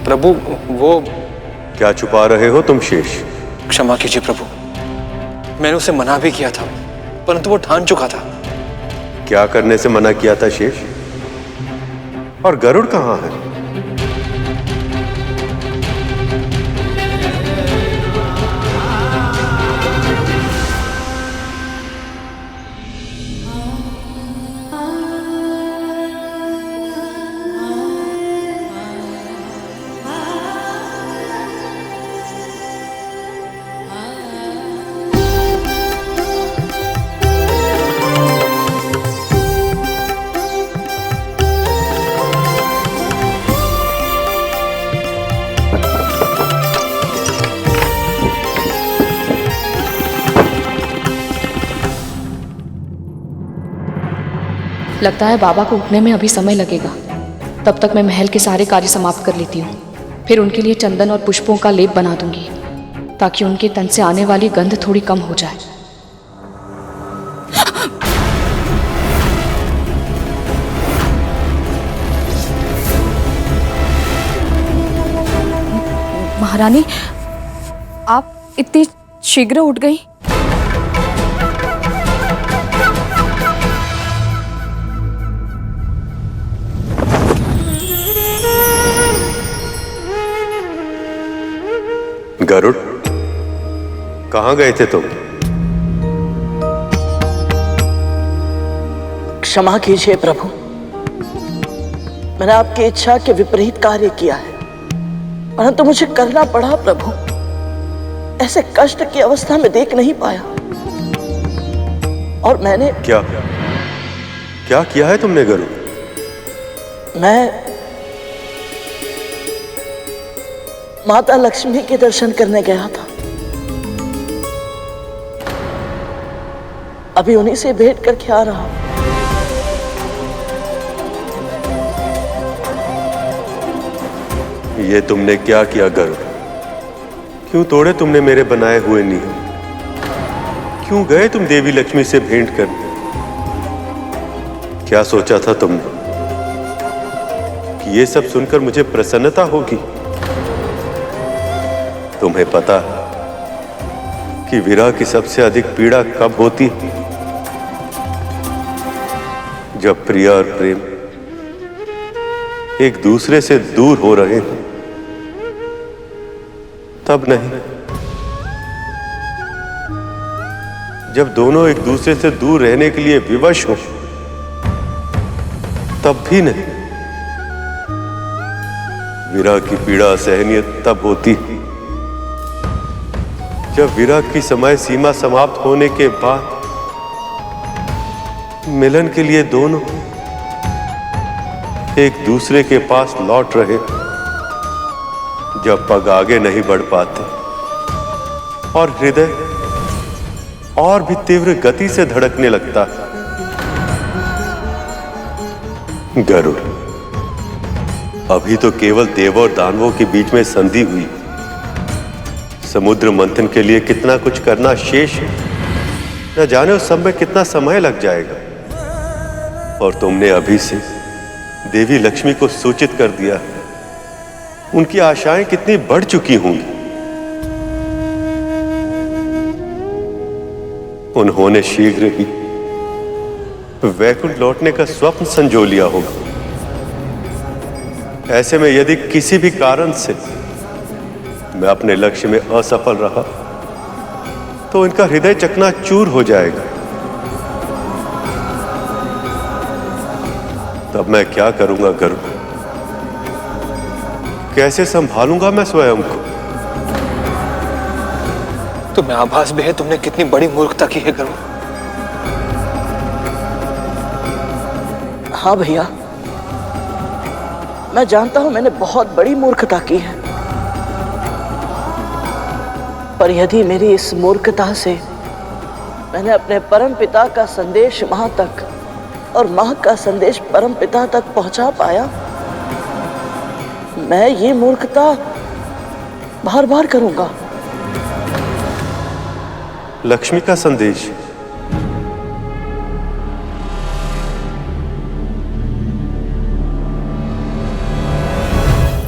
प्रभु, वो... क्या छुपा रहे हो तुम शेष? क्षमा कीजिए प्रभु, मैंने उसे मना भी किया था, परंतु वो ठान चुका था। क्या करने से मना किया था शेष? और गरुड़ कहाँ है? लगता है बाबा को उठने में अभी समय लगेगा। तब तक मैं महल के सारे कार्य समाप्त कर लेती हूँ। फिर उनके लिए चंदन और पुष्पों का लेप बना दूंगी ताकि उनके तन से आने वाली गंध थोड़ी कम हो जाए। महारानी, आप इतनी शीघ्र उठ गई? गरुड़, कहाँ गए थे तुम? क्षमा कीजिए प्रभु, मैंने आपकी इच्छा के विपरीत कार्य किया है, परंतु मुझे करना पड़ा प्रभु। ऐसे कष्ट की अवस्था में देख नहीं पाया और मैंने... क्या क्या किया है तुमने गरुड़? मैं माता लक्ष्मी के दर्शन करने गया था। अभी उन्हीं से भेंट करके आ रहा हूं। ये तुमने क्या किया गरुड़? क्यों तोड़े तुमने मेरे बनाए हुए नियम? क्यों गए तुम देवी लक्ष्मी से भेंट करने? क्या सोचा था तुमने कि ये सब सुनकर मुझे प्रसन्नता होगी? तुम्हें पता कि विरह की सबसे अधिक पीड़ा कब होती? जब प्रिय और प्रेम एक दूसरे से दूर हो रहे हो, तब नहीं। जब दोनों एक दूसरे से दूर रहने के लिए विवश हो, तब भी नहीं। विरह की पीड़ा असहनीय तब होती जब विरह की समय सीमा समाप्त होने के बाद मिलन के लिए दोनों एक दूसरे के पास लौट रहे, जब पग आगे नहीं बढ़ पाते और हृदय और भी तीव्र गति से धड़कने लगता। गरुड़, अभी तो केवल देवों और दानवों के बीच में संधि हुई। समुद्र मंथन के लिए कितना कुछ करना शेष है, न जाने उस सब में कितना समय लग जाएगा। और तुमने अभी से देवी लक्ष्मी को सूचित कर दिया, उनकी आशाएं कितनी बढ़ चुकी होंगी। उन्होंने शीघ्र ही वैकुंठ लौटने का स्वप्न संजो लिया होगा। ऐसे में यदि किसी भी कारण से मैं अपने लक्ष्य में असफल रहा, तो इनका हृदय चकनाचूर हो जाएगा। तब मैं क्या करूंगा गरुड़? कैसे संभालूंगा मैं स्वयं को? तुम्हें आभास भी है तुमने कितनी बड़ी मूर्खता की है गरुड़। हाँ भैया, मैं जानता हूं मैंने बहुत बड़ी मूर्खता की है, पर यदि मेरी इस मूर्खता से मैंने अपने परम पिता का संदेश मां तक और मां का संदेश परम पिता तक पहुंचा पाया, मैं ये मूर्खता बार बार करूंगा। लक्ष्मी का संदेश?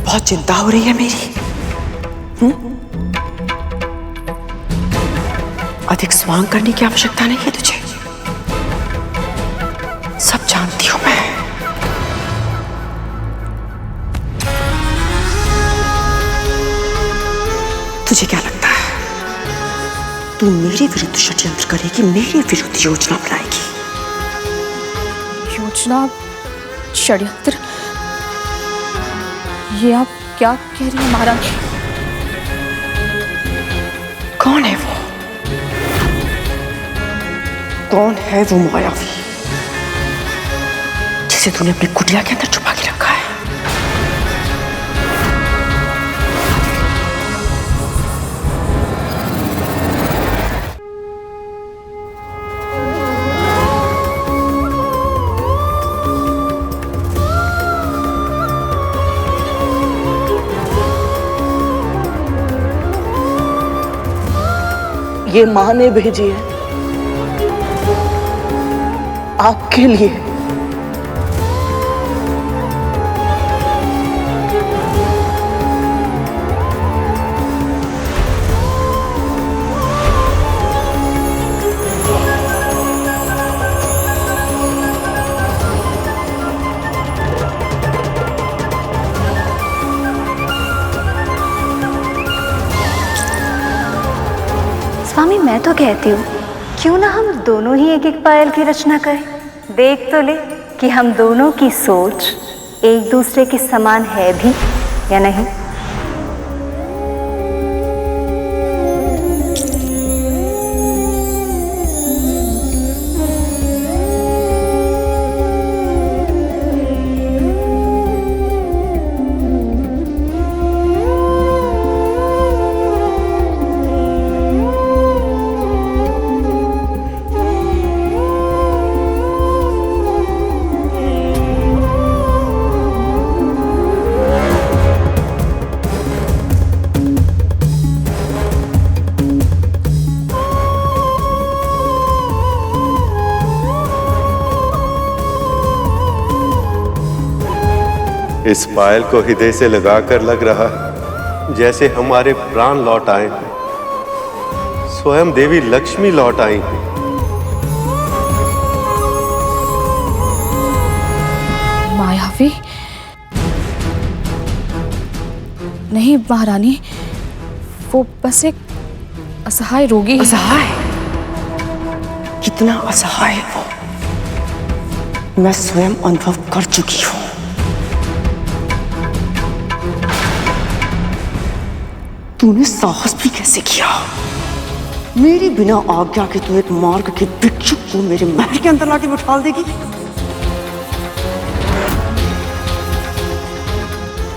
बहुत चिंता हो रही है मेरी। अधिक स्वांग करने की आवश्यकता नहीं है तुझे, सब जानती हूं मैं। तुझे क्या लगता है तू मेरे विरुद्ध षड्यंत्र करेगी, मेरे विरुद्ध योजना बनाएगी? योजना? षड्यंत्र? ये आप क्या कह रही हैं महारानी? कौन है वो? कौन है वो मायावी जिसे तूने अपनी कुटिया के अंदर छुपा के रखा है? ये मां ने भेजी है आपके लिए। स्वामी, मैं तो कहती हूँ क्यों ना हम दोनों ही एक एक पायल की रचना करें। देख तो ले कि हम दोनों की सोच एक दूसरे के समान है भी या नहीं। इस पायल को हृदय से लगाकर लग रहा है जैसे हमारे प्राण लौट आए हैं, स्वयं देवी लक्ष्मी लौट आई हैं। मायावी? नहीं महारानी, वो बस एक असहाय रोगी है। असहाय? कितना असहाय है वो, मैं स्वयं अनुभव कर चुकी हूं। तूने साहस भी कैसे किया? मेरे बिना आज्ञा के तू एक मार्ग के भिक्षुक को मेरे महल के अंदर लाके बिठा देगी?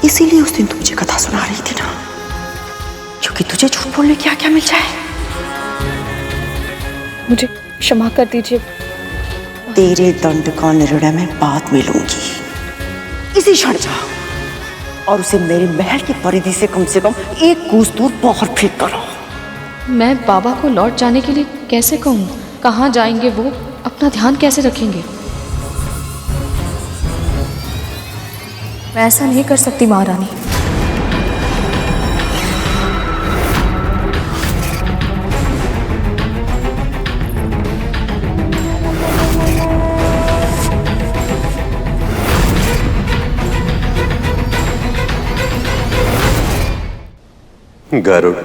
इसीलिए उस दिन तू मुझे कथा सुना रही थी ना, क्योंकि तुझे झूठ बोलने की आज्ञा मिल जाए। मुझे क्षमा कर दीजिए। तेरे दंड का निर्णय मैं बाद में लूंगी। इसी क्षण जा और उसे मेरे महल की परिधि से कम एक कोस दूर बाहर फेंक करो। मैं बाबा को लौट जाने के लिए कैसे कहूँ? कहाँ जाएंगे वो? अपना ध्यान कैसे रखेंगे? मैं ऐसा नहीं कर सकती महारानी। गरुड़,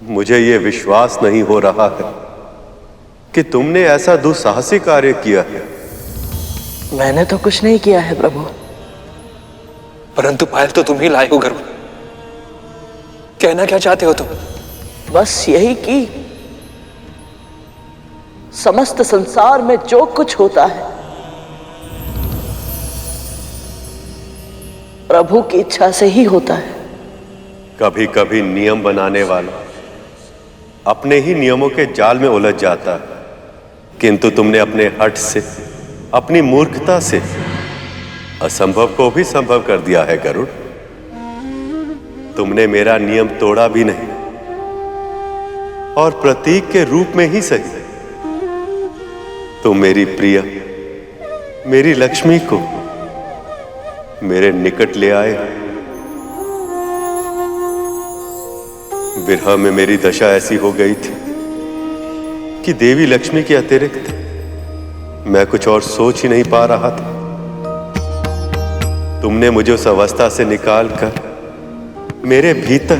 मुझे यह विश्वास नहीं हो रहा है कि तुमने ऐसा दुस्साहसी कार्य किया है। मैंने तो कुछ नहीं किया है प्रभु। परंतु पायल तो तुम ही लाए हो घर में। कहना क्या चाहते हो तुम? बस यही कि समस्त संसार में जो कुछ होता है प्रभु की इच्छा से ही होता है। कभी कभी नियम बनाने वाला अपने ही नियमों के जाल में उलझ जाता है, किंतु तुमने अपने हठ से, अपनी मूर्खता से असंभव को भी संभव कर दिया है गरुड़। तुमने मेरा नियम तोड़ा भी नहीं और प्रतीक के रूप में ही सही तुम मेरी प्रिया, मेरी लक्ष्मी को मेरे निकट ले आए। विरह में मेरी दशा ऐसी हो गई थी कि देवी लक्ष्मी के अतिरिक्त मैं कुछ और सोच ही नहीं पा रहा था। तुमने मुझे उस अवस्था से निकालकर मेरे भीतर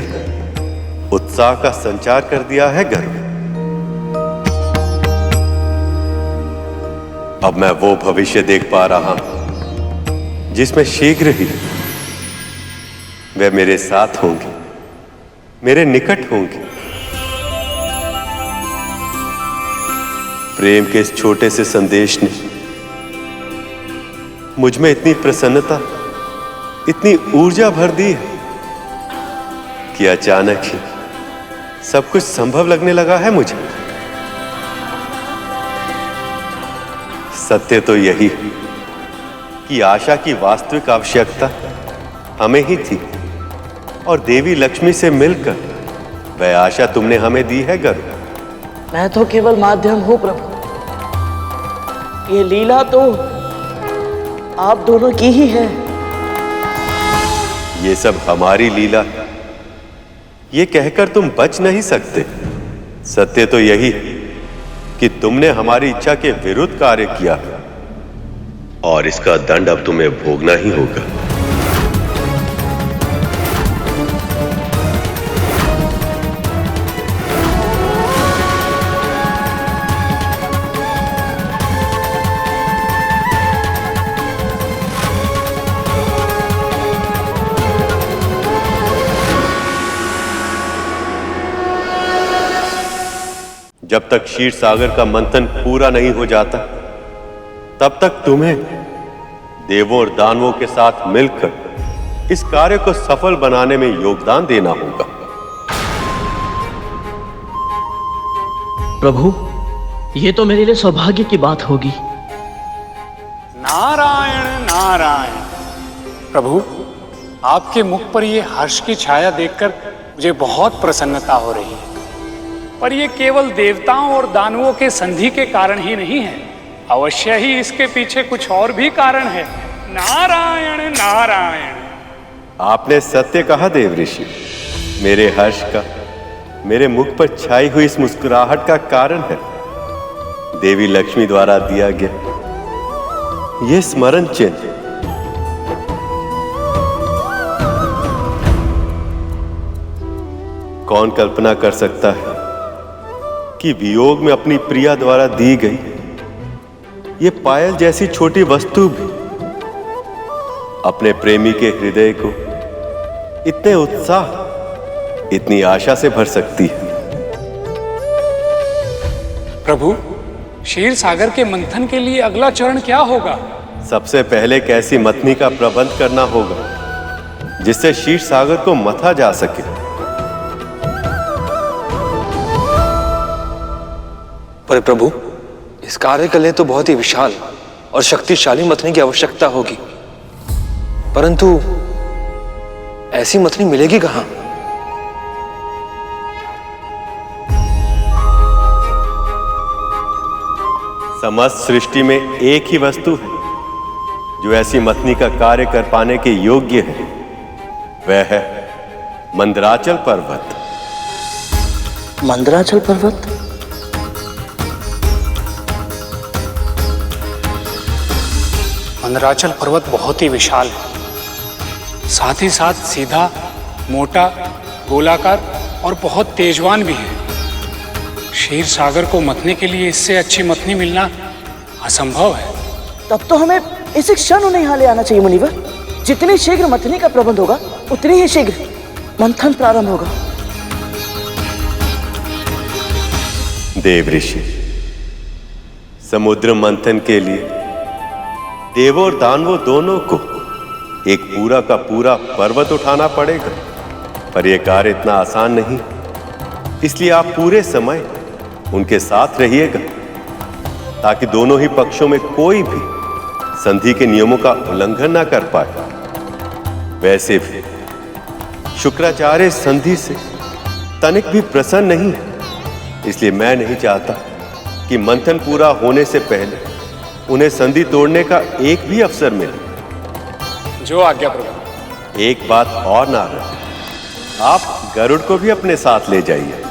उत्साह का संचार कर दिया है गर्व। अब मैं वो भविष्य देख पा रहा हूं जिसमें शीघ्र ही वे मेरे साथ होंगे, मेरे निकट होंगे। प्रेम के इस छोटे से संदेश ने मुझ में इतनी प्रसन्नता, इतनी ऊर्जा भर दी है कि अचानक ही सब कुछ संभव लगने लगा है मुझे। सत्य तो यही कि आशा की वास्तविक आवश्यकता हमें ही थी और देवी लक्ष्मी से मिलकर वह आशा तुमने हमें दी है गर्व। मैं तो केवल माध्यम हूं प्रभु, ये लीला तो आप दोनों की ही है। ये सब हमारी लीला है, ये कहकर तुम बच नहीं सकते। सत्य तो यही कि तुमने हमारी इच्छा के विरुद्ध कार्य किया और इसका दंड अब तुम्हें भोगना ही होगा। जब तक क्षीर सागर का मंथन पूरा नहीं हो जाता तब तक तुम्हें देवों और दानवों के साथ मिलकर इस कार्य को सफल बनाने में योगदान देना होगा। प्रभु, ये तो मेरे लिए सौभाग्य की बात होगी। नारायण नारायण। प्रभु, आपके मुख पर ये हर्ष की छाया देखकर मुझे बहुत प्रसन्नता हो रही है। पर ये केवल देवताओं और दानवों के संधि के कारण ही नहीं है, अवश्य ही इसके पीछे कुछ और भी कारण है। नारायण नारायण। आपने सत्य कहा देव ऋषि। मेरे हर्ष का, मेरे मुख पर छाई हुई इस मुस्कुराहट का कारण है देवी लक्ष्मी द्वारा दिया गया यह स्मरण चिन्ह। कौन कल्पना कर सकता है कि वियोग में अपनी प्रिया द्वारा दी गई ये पायल जैसी छोटी वस्तु भी अपने प्रेमी के हृदय को इतने उत्साह, इतनी आशा से भर सकती है। प्रभु, क्षीर सागर के मंथन के लिए अगला चरण क्या होगा? सबसे पहले एक ऐसी मथनी का प्रबंध करना होगा जिससे क्षीर सागर को मथा जा सके। पर प्रभु, इस कार्य के लिए तो बहुत ही विशाल और शक्तिशाली मथनी की आवश्यकता होगी, परंतु ऐसी मथनी मिलेगी कहां? समस्त सृष्टि में एक ही वस्तु है जो ऐसी मथनी का कार्य कर पाने के योग्य है, वह है मंदराचल पर्वत। मंदराचल पर्वत? मंदराचल पर्वत बहुत ही विशाल है, साथ ही साथ सीधा, मोटा, गोलाकार और बहुत तेजवान भी है। क्षीर सागर को मथने के लिए इससे अच्छी मथनी मिलना असंभव है। तब तो हमें इसी क्षण उन्हें यहाँ ले आना चाहिए मुनिवर। जितनी शीघ्र मंथनी का प्रबंध होगा उतनी ही शीघ्र मंथन प्रारंभ होगा। देव ऋषि, समुद्र मंथन के लिए देवों और दानवों दोनों को एक पूरा का पूरा पर्वत उठाना पड़ेगा, पर यह कार्य इतना आसान नहीं। इसलिए आप पूरे समय उनके साथ रहिएगा ताकि दोनों ही पक्षों में कोई भी संधि के नियमों का उल्लंघन ना कर पाए। वैसे भी शुक्राचार्य संधि से तनिक भी प्रसन्न नहीं है, इसलिए मैं नहीं चाहता कि मंथन पूरा होने से पहले उन्हें संधि तोड़ने का एक भी अवसर मिले। जो आज्ञा प्रभु। एक बात और नारद, आप गरुड़ को भी अपने साथ ले जाइए।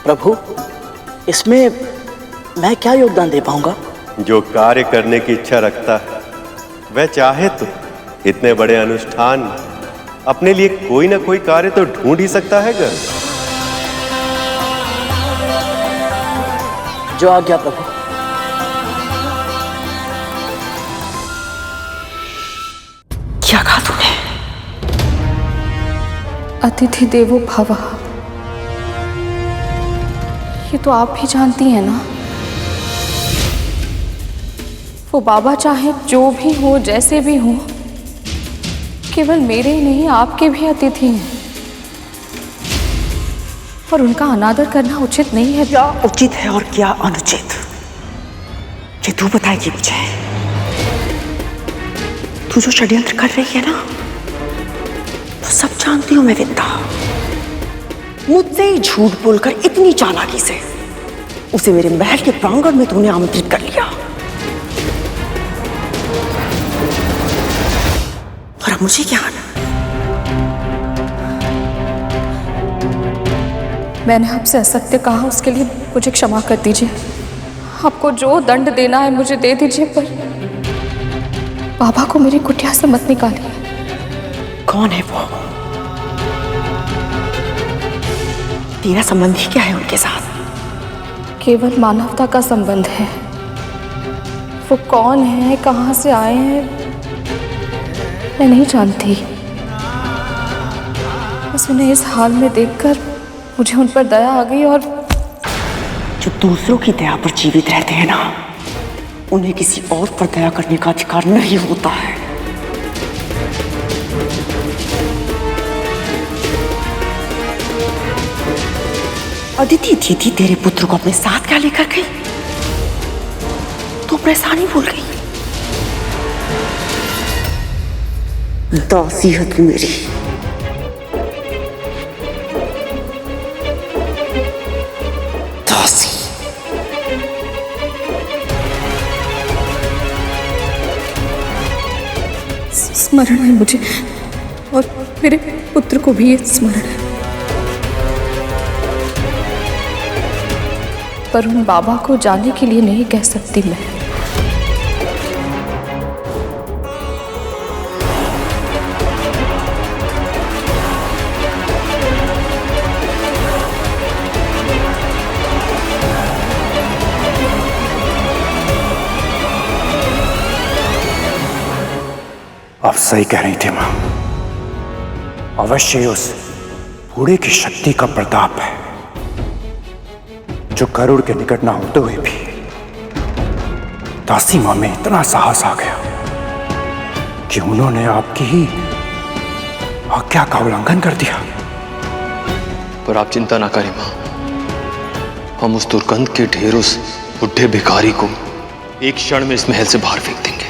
प्रभु, इसमें मैं क्या योगदान दे पाऊंगा? जो कार्य करने की इच्छा रखता है वह चाहे तो इतने बड़े अनुष्ठान में अपने लिए कोई ना कोई कार्य तो ढूंढ ही सकता है गरुड़। जो आज्ञा प्रभु। क्या कहा तूने? अतिथि देवो भवः, ये तो आप भी जानती हैं ना। वो बाबा चाहे जो भी हो, जैसे भी हो, केवल मेरे ही नहीं आपके भी अतिथि हैं और उनका अनादर करना उचित नहीं है। क्या उचित है और क्या अनुचित, ये तू बताएगी मुझे। तू जो षड्यंत्र कर रही है ना, तो सब जानती हूं मैं विंता। मुझसे ही झूठ बोलकर इतनी चालाकी से उसे मेरे महल के प्रांगण में तूने आमंत्रित कर लिया, और अब मुझे क्या आना? मैंने आपसे असत्य कहा, उसके लिए मुझे क्षमा कर दीजिए। आपको जो दंड देना है मुझे दे दीजिए, पर बाबा को मेरी कुटिया से मत निकालिए। कौन है वो? तेरा संबंध ही क्या है उनके साथ? केवल मानवता का संबंध है। वो कौन है, कहां से आए हैं, मैं नहीं जानती। बस उन्हें इस हाल में देखकर मुझे उन पर दया आ गई, और जो दूसरों की दया पर जीवित रहते हैं ना, उन्हें किसी और पर दया करने का अधिकार नहीं होता है। अदिति दीदी तेरे पुत्र को अपने साथ क्या लेकर गई? तो परेशानी भूल गई। दासी है तू मेरी। दासी। स्मरण है मुझे, और मेरे पुत्र को भी ये स्मरण है, पर उन बाबा को जाने के लिए नहीं कह सकती मैं। आप सही कह रही थी मां, अवश्य उस बूढ़े की शक्ति का प्रताप है, जो गरुड़ के निकट ना होते हुए भी दासी मां में इतना साहस आ गया कि उन्होंने आपकी ही आज्ञा का उल्लंघन कर दिया। पर आप चिंता ना करें मां, हम उस दुर्गंध के ढेर उस बुढ़े भिखारी को एक क्षण में इस महल से बाहर फेंक देंगे।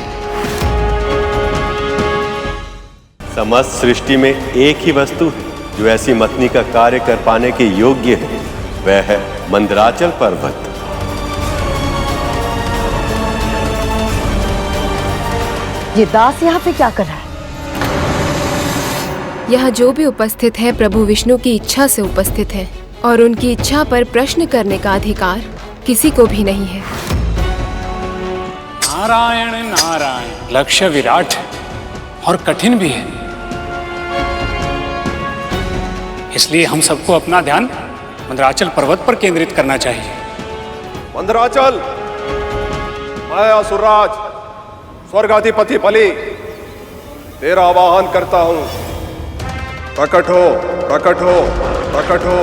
समस्त सृष्टि में एक ही वस्तु है जो ऐसी मतनी का कार्य कर पाने के योग्य है, वह है मंदराचल पर्वत। ये दास यहाँ पे क्या कर रहा है? यहाँ जो भी उपस्थित है प्रभु विष्णु की इच्छा से उपस्थित है, और उनकी इच्छा पर प्रश्न करने का अधिकार किसी को भी नहीं है। नारायण नारायण, लक्ष्य विराट है और कठिन भी है, इसलिए हम सबको अपना ध्यान मंदराचल पर्वत पर केंद्रित करना चाहिए। मंदराचल, मैं असुरराज स्वर्गाधिपति बलि तेरा आवाहन करता हूं। प्रकट हो, प्रकट हो, प्रकट हो,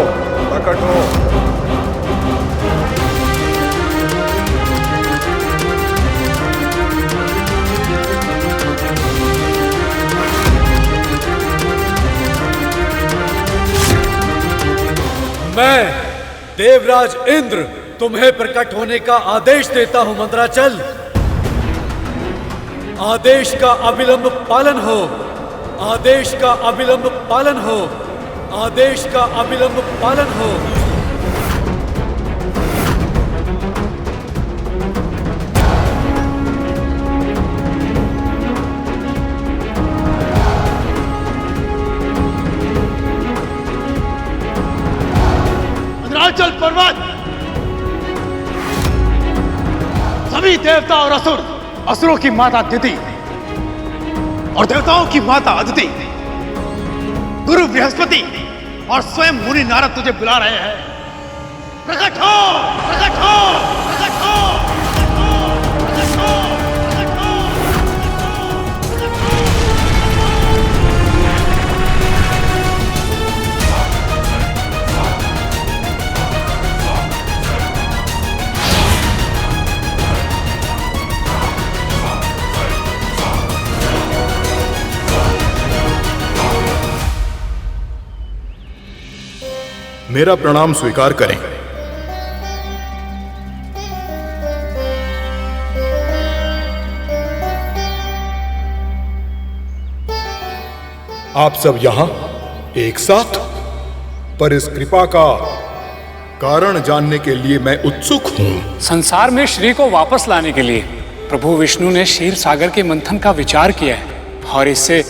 प्रकट हो। मैं देवराज इंद्र तुम्हें प्रकट होने का आदेश देता हूं मंदराचल। आदेश का अविलंब पालन हो, आदेश का अविलंब पालन हो, आदेश का अविलंब पालन हो। मंदराचल पर्वत, सभी देवता और असुर, असुरों की माता दिति और देवताओं की माता अदिति, गुरु बृहस्पति और स्वयं मुनि नारद तुझे बुला रहे हैं। प्रकट हो, प्रकट हो, प्रकट हो, प्रकट हो, प्रकट हो, प्रकट हो। मेरा प्रणाम स्वीकार करें। आप सब यहां एक साथ, पर इस कृपा का कारण जानने के लिए मैं उत्सुक हूं। संसार में श्री को वापस लाने के लिए प्रभु विष्णु ने क्षीर सागर के मंथन का विचार किया है, और इससे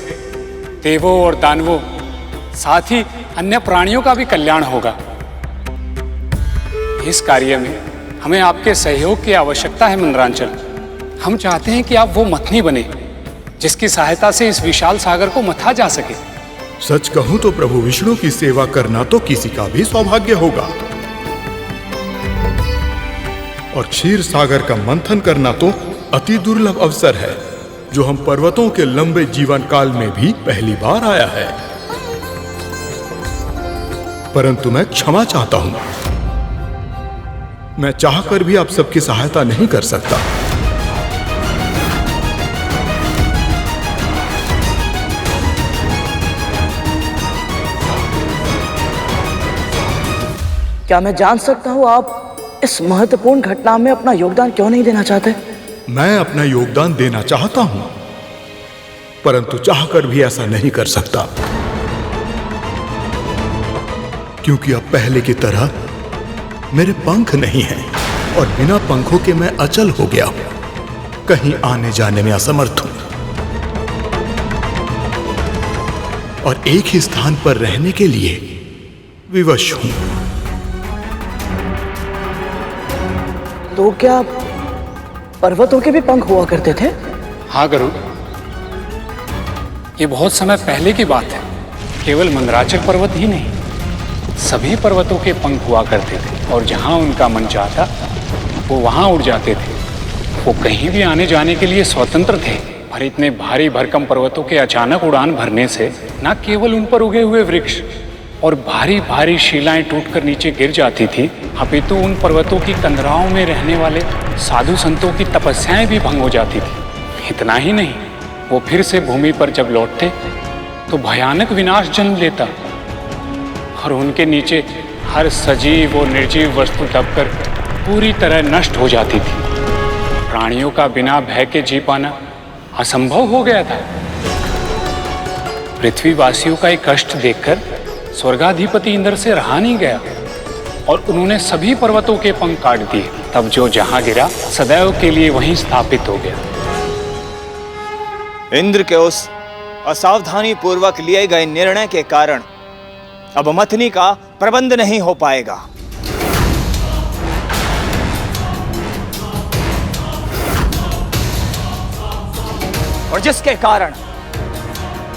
देवों और दानवों साथ ही अन्य प्राणियों का भी कल्याण होगा। इस कार्य में हमें आपके सहयोग की आवश्यकता है मंदराचल। हम चाहते हैं कि आप वो मथनी बने जिसकी सहायता से इस विशाल सागर को मथा जा सके। सच कहूं तो प्रभु विष्णु की सेवा करना तो किसी का भी सौभाग्य होगा, और क्षीर सागर का मंथन करना तो अति दुर्लभ अवसर है, जो हम पर्वतों के लंबे जीवन काल में भी पहली बार आया है। परंतु मैं क्षमा चाहता हूं, मैं चाहकर भी आप सबकी सहायता नहीं कर सकता। क्या मैं जान सकता हूं आप इस महत्वपूर्ण घटना में अपना योगदान क्यों नहीं देना चाहते? मैं अपना योगदान देना चाहता हूं, परंतु चाहकर भी ऐसा नहीं कर सकता, क्योंकि अब पहले की तरह मेरे पंख नहीं हैं और बिना पंखों के मैं अचल हो गया हूं, कहीं आने जाने में असमर्थ हूं और एक ही स्थान पर रहने के लिए विवश हूं। तो क्या पर्वतों के भी पंख हुआ करते थे? हाँ गुरु, ये बहुत समय पहले की बात है। केवल मंदराचल पर्वत ही नहीं, सभी पर्वतों के पंख हुआ करते थे, और जहां उनका मन चाहता वो वहां उड़ जाते थे। वो कहीं भी आने जाने के लिए स्वतंत्र थे, पर इतने भारी भरकम पर्वतों के अचानक उड़ान भरने से न केवल उन पर उगे हुए वृक्ष और भारी भारी शिलाएं टूटकर नीचे गिर जाती थी, अपितु उन पर्वतों की कंदराओं में रहने वाले साधु संतों की तपस्याएं भी भंग हो जाती थी। इतना ही नहीं, वो फिर से भूमि पर जब लौटते तो भयानक विनाश जन्म लेता, और उनके नीचे हर सजीव और निर्जीव वस्तु दबकर पूरी तरह नष्ट हो जाती थी। प्राणियों का बिना भय के जी पाना असंभव हो गया था। पृथ्वीवासियों का एक कष्ट देखकर स्वर्गाधिपति इंद्र से रहा नहीं गया, और उन्होंने सभी पर्वतों के पंख काट दिए। तब जो जहां गिरा सदैव के लिए वहीं स्थापित हो गया। इंद्र के उस असावधानी पूर्वक लिए गए निर्णय के कारण अब मथनी का प्रबंध नहीं हो पाएगा। और जिसके कारण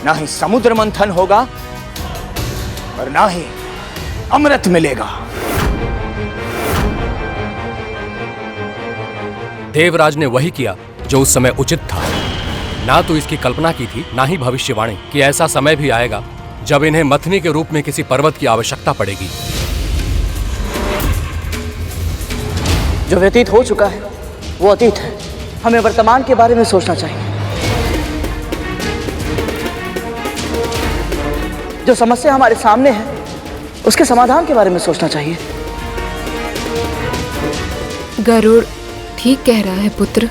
ना ही समुद्र मंथन होगा और ना ही अमृत मिलेगा। देवराज ने वही किया जो उस समय उचित था। ना तो इसकी कल्पना की थी, ना ही भविष्यवाणी कि ऐसा समय भी आएगा जब इन्हें मथनी के रूप में किसी पर्वत की आवश्यकता पड़ेगी। जो व्यतीत हो चुका है वो अतीत है, हमें वर्तमान के बारे में सोचना चाहिए। जो समस्या हमारे सामने है उसके समाधान के बारे में सोचना चाहिए। गरुड़ ठीक कह रहा है पुत्र।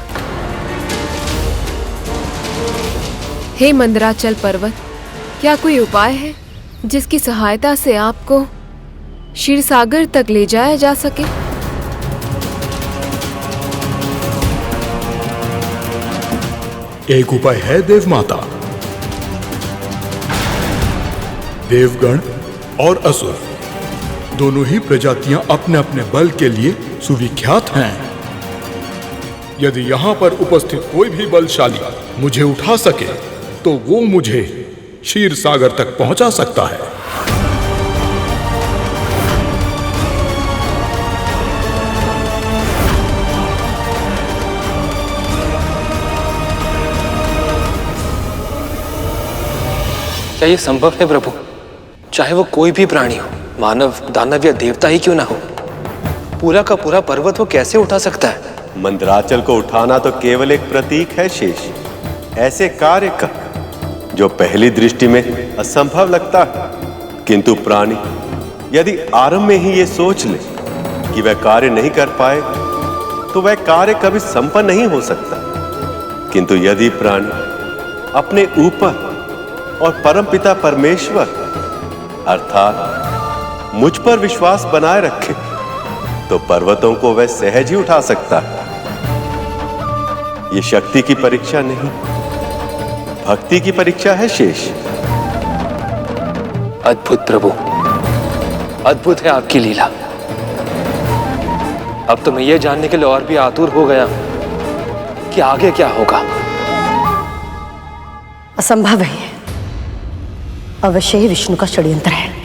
हे मंदराचल पर्वत, क्या कोई उपाय है जिसकी सहायता से आपको क्षीरसागर तक ले जाया जा सके? एक उपाय है देवमाता। देवगण और असुर दोनों ही प्रजातियां अपने अपने बल के लिए सुविख्यात हैं। यदि यहां पर उपस्थित कोई भी बलशाली मुझे उठा सके तो वो मुझे क्षीर सागर तक पहुंचा सकता है। क्या ये संभव है प्रभु? चाहे वो कोई भी प्राणी हो, मानव, दानव या देवता ही क्यों ना हो, पूरा का पूरा पर्वत वो कैसे उठा सकता है? मंदराचल को उठाना तो केवल एक प्रतीक है शेष। ऐसे कार्य का जो पहली दृष्टि में असंभव लगता है, किंतु प्राणी यदि आरंभ में ही ये सोच ले कि वह कार्य नहीं कर पाए तो वह कार्य कभी संपन्न नहीं हो सकता। किंतु यदि प्राणी अपने ऊपर और परमपिता परमेश्वर अर्थात मुझ पर विश्वास बनाए रखे तो पर्वतों को वह सहज ही उठा सकता है। ये शक्ति की परीक्षा नहीं, भक्ति की परीक्षा है शेष। अद्भुत प्रभु, अद्भुत है आपकी लीला। अब तो मैं ये जानने के लिए और भी आतुर हो गया कि आगे क्या होगा। असंभव है, अवश्य ही विष्णु का षड्यंत्र है।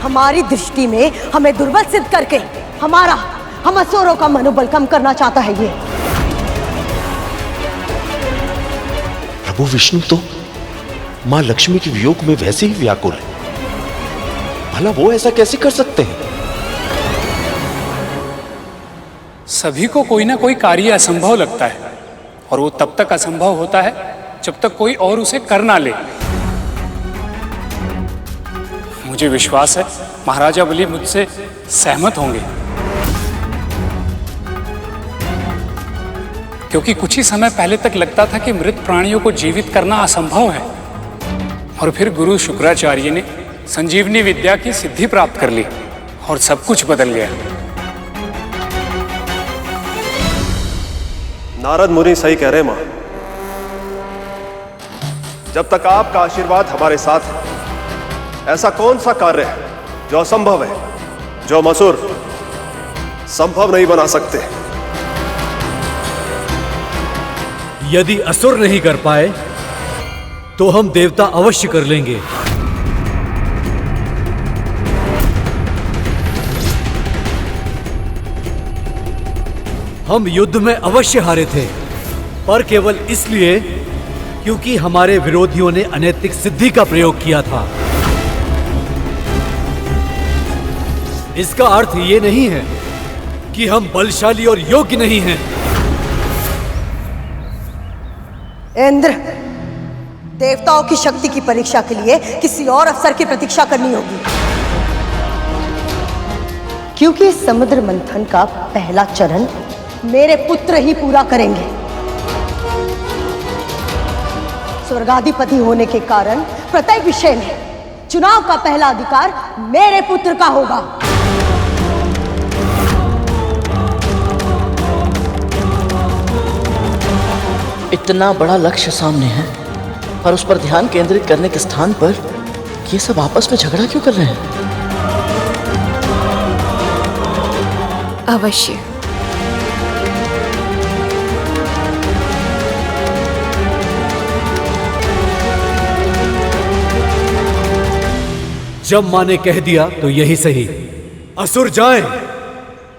हमारी दृष्टि में हमें दुर्बल सिद्ध करके हम असुरों का मनोबल कम करना चाहता है ये। प्रभु विष्णु तो मां लक्ष्मी के वियोग में वैसे ही व्याकुल है, भला वो ऐसा कैसे कर सकते हैं? सभी को कोई ना कोई कार्य असंभव लगता है और वो तब तक असंभव होता है जब तक कोई और उसे कर ना ले। मुझे विश्वास है महाराजा बलि मुझसे सहमत होंगे, क्योंकि कुछ ही समय पहले तक लगता था कि मृत प्राणियों को जीवित करना असंभव है, और फिर गुरु शुक्राचार्य ने संजीवनी विद्या की सिद्धि प्राप्त कर ली और सब कुछ बदल गया। नारद मुनि सही कह रहे मां। जब तक आपका आशीर्वाद हमारे साथ है, ऐसा कौन सा कार्य है जो असंभव है, जो हम असुर संभव नहीं बना सकते? यदि असुर नहीं कर पाए तो हम देवता अवश्य कर लेंगे। हम युद्ध में अवश्य हारे थे, पर केवल इसलिए क्योंकि हमारे विरोधियों ने अनैतिक सिद्धि का प्रयोग किया था। इसका अर्थ ये नहीं है कि हम बलशाली और योग्य नहीं हैं। इंद्र, देवताओं की शक्ति की परीक्षा के लिए किसी और अवसर की प्रतीक्षा करनी होगी, क्योंकि समुद्र मंथन का पहला चरण मेरे पुत्र ही पूरा करेंगे। स्वर्गाधिपति होने के कारण प्रत्येक विषय में चुनाव का पहला अधिकार मेरे पुत्र का होगा। इतना बड़ा लक्ष्य सामने है और उस पर ध्यान केंद्रित करने के स्थान पर ये सब आपस में झगड़ा क्यों कर रहे हैं? अवश्य। जब मां ने कह दिया तो यही सही। असुर जाएं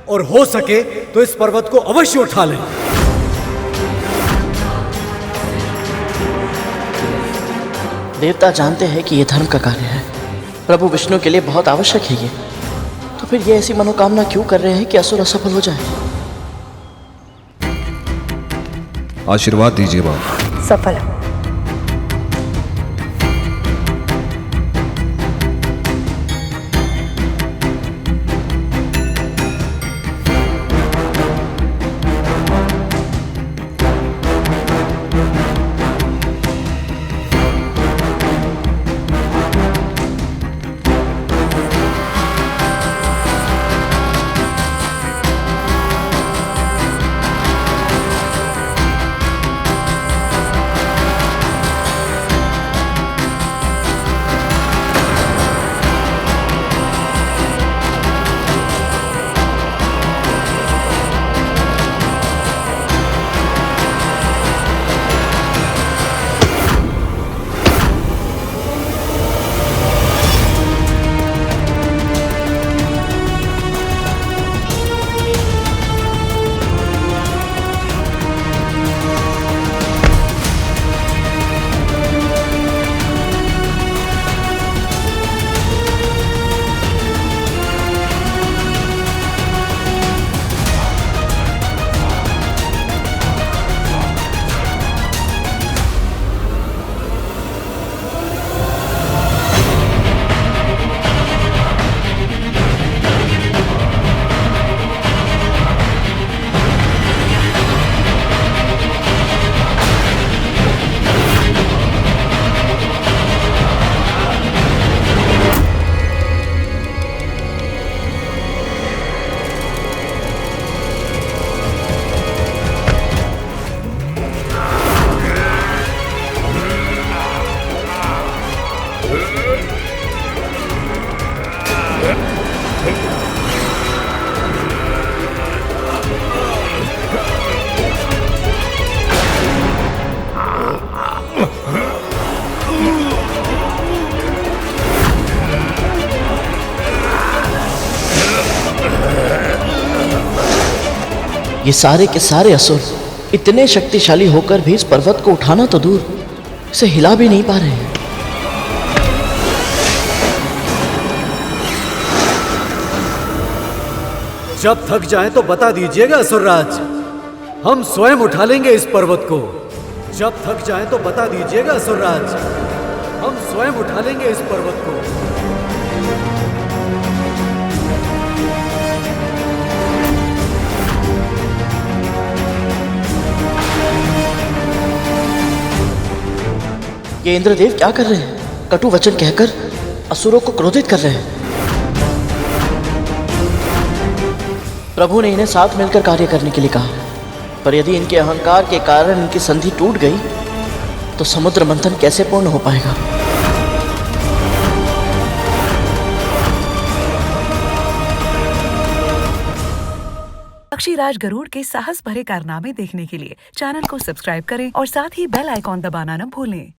और हो सके तो इस पर्वत को अवश्य उठा लें। देवता जानते हैं कि यह धर्म का कार्य है, प्रभु विष्णु के लिए बहुत आवश्यक है ये, तो फिर ये ऐसी मनोकामना क्यों कर रहे हैं कि असुर असफल हो जाए? आशीर्वाद दीजिए बाबा। सफल हो। ये सारे के सारे असुर इतने शक्तिशाली होकर भी इस पर्वत को उठाना तो दूर, इसे हिला भी नहीं पा रहे हैं। जब थक जाएं तो बता दीजिएगा असुरराज, हम स्वयं उठा लेंगे इस पर्वत को। जब थक जाएं तो बता दीजिएगा असुरराज, हम स्वयं उठा लेंगे इस पर्वत को। ये इंद्रदेव क्या कर रहे हैं? कटु वचन कहकर असुरों को क्रोधित कर रहे हैं। प्रभु ने इन्हें साथ मिलकर कार्य करने के लिए कहा, पर यदि इनके अहंकार के कारण इनकी संधि टूट गई तो समुद्र मंथन कैसे पूर्ण हो पाएगा? पक्षीराज गरुड़ के साहस भरे कारनामे देखने के लिए चैनल को सब्सक्राइब करें और साथ ही बेल आइकॉन दबाना न भूलें।